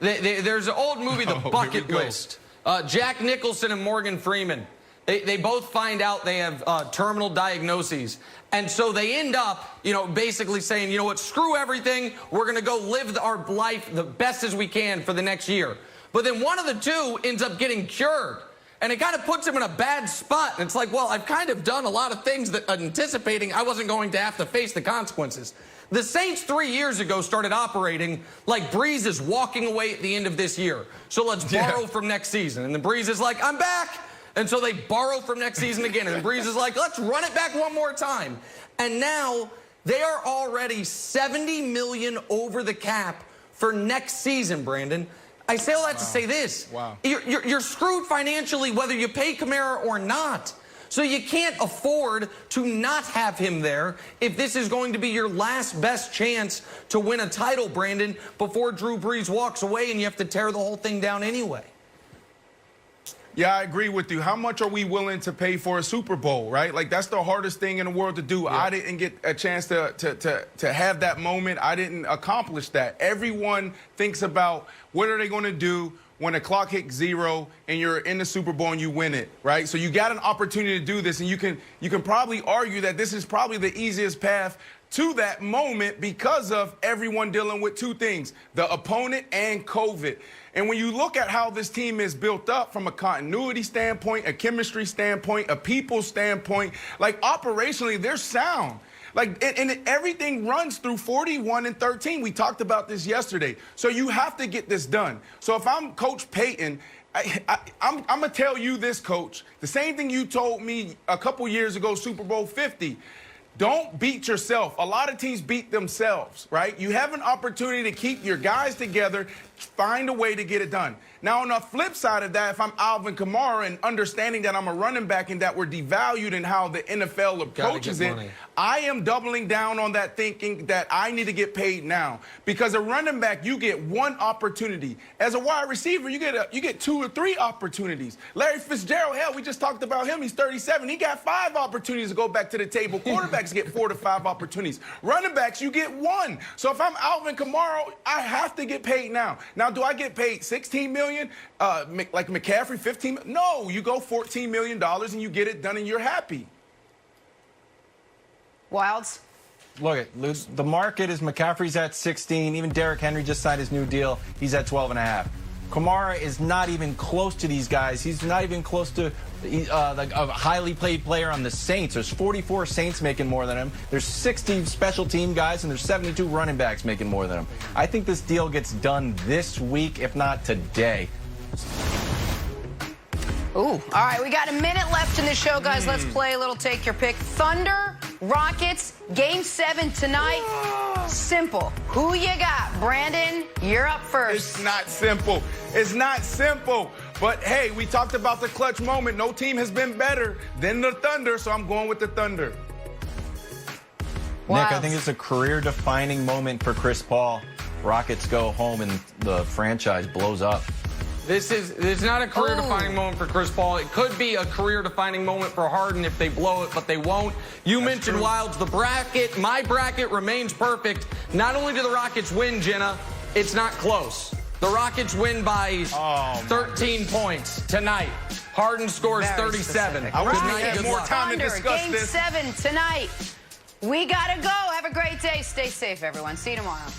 There's an old movie, The Bucket List. Jack Nicholson and Morgan Freeman. They both find out they have terminal diagnoses. And so they end up, basically saying, you know what, screw everything. We're going to go live our life the best as we can for the next year. But then one of the two ends up getting cured. And it kind of puts him in a bad spot. And it's like, well, I've kind of done a lot of things that anticipating I wasn't going to have to face the consequences. The Saints 3 years ago started operating like Breeze is walking away at the end of this year. So let's borrow from next season. And the Breeze is like, I'm back. And so they borrow from next season again. And Breeze is like, let's run it back one more time. And now they are already $70 million over the cap for next season, Brandon. I say all that to say this. You're screwed financially whether you pay Kamara or not. So you can't afford to not have him there if this is going to be your last best chance to win a title, Brandon, before Drew Brees walks away and you have to tear the whole thing down anyway. Yeah, I agree with you. How much are we willing to pay for a Super Bowl, right? Like, that's the hardest thing in the world to do. Yeah. I didn't get a chance to have that moment. I didn't accomplish that. Everyone thinks about what are they going to do when the clock hits 0 and you're in the Super Bowl and you win it, right? So you got an opportunity to do this, and you can probably argue that this is probably the easiest path to that moment because of everyone dealing with two things, the opponent and COVID. And when you look at how this team is built up from a continuity standpoint, a chemistry standpoint, a people standpoint, like operationally, they're sound. Like, and everything runs through 41 and 13. We talked about this yesterday. So you have to get this done. So if I'm Coach Payton, I'm going to tell you this, Coach. The same thing you told me a couple years ago, Super Bowl 50. Don't beat yourself. A lot of teams beat themselves, right? You have an opportunity to keep your guys together, find a way to get it done. Now, on the flip side of that, if I'm Alvin Kamara and understanding that I'm a running back and that we're devalued in how the NFL approaches it, I am doubling down on that, thinking that I need to get paid now. Because a running back, you get one opportunity. As a wide receiver, you get 2 or 3 opportunities. Larry Fitzgerald, hell, we just talked about him. He's 37. He got 5 opportunities to go back to the table. Quarterbacks get 4 to 5 opportunities. Running backs, you get 1. So if I'm Alvin Kamara, I have to get paid now. Now, do I get paid $16 million? Like McCaffrey, $15 million? No, you go $14 million and you get it done and you're happy. Wilds? Look, the market is McCaffrey's at 16. Even Derrick Henry just signed his new deal. He's at 12.5. Kamara is not even close to these guys. He's not even close to a highly paid player on the Saints. There's 44 Saints making more than him. There's 60 special team guys, and there's 72 running backs making more than him. I think this deal gets done this week, if not today. Ooh, all right, we got a minute left in the show, guys. Let's play a little take your pick. Thunder, Rockets, Game 7 tonight. Simple. Who you got? Brandon, you're up first. It's not simple. It's not simple. But, hey, we talked about the clutch moment. No team has been better than the Thunder, so I'm going with the Thunder. Nick, I think it's a career-defining moment for Chris Paul. Rockets go home and the franchise blows up. This is not a career-defining moment for Chris Paul. It could be a career-defining moment for Harden if they blow it, but they won't. You mentioned Wildes. The bracket, my bracket remains perfect. Not only do the Rockets win, Jenna, it's not close. The Rockets win by 13 points tonight. Harden scores 37. I wish we had more time to discuss Game this. 7 tonight. We gotta go. Have a great day. Stay safe, everyone. See you tomorrow.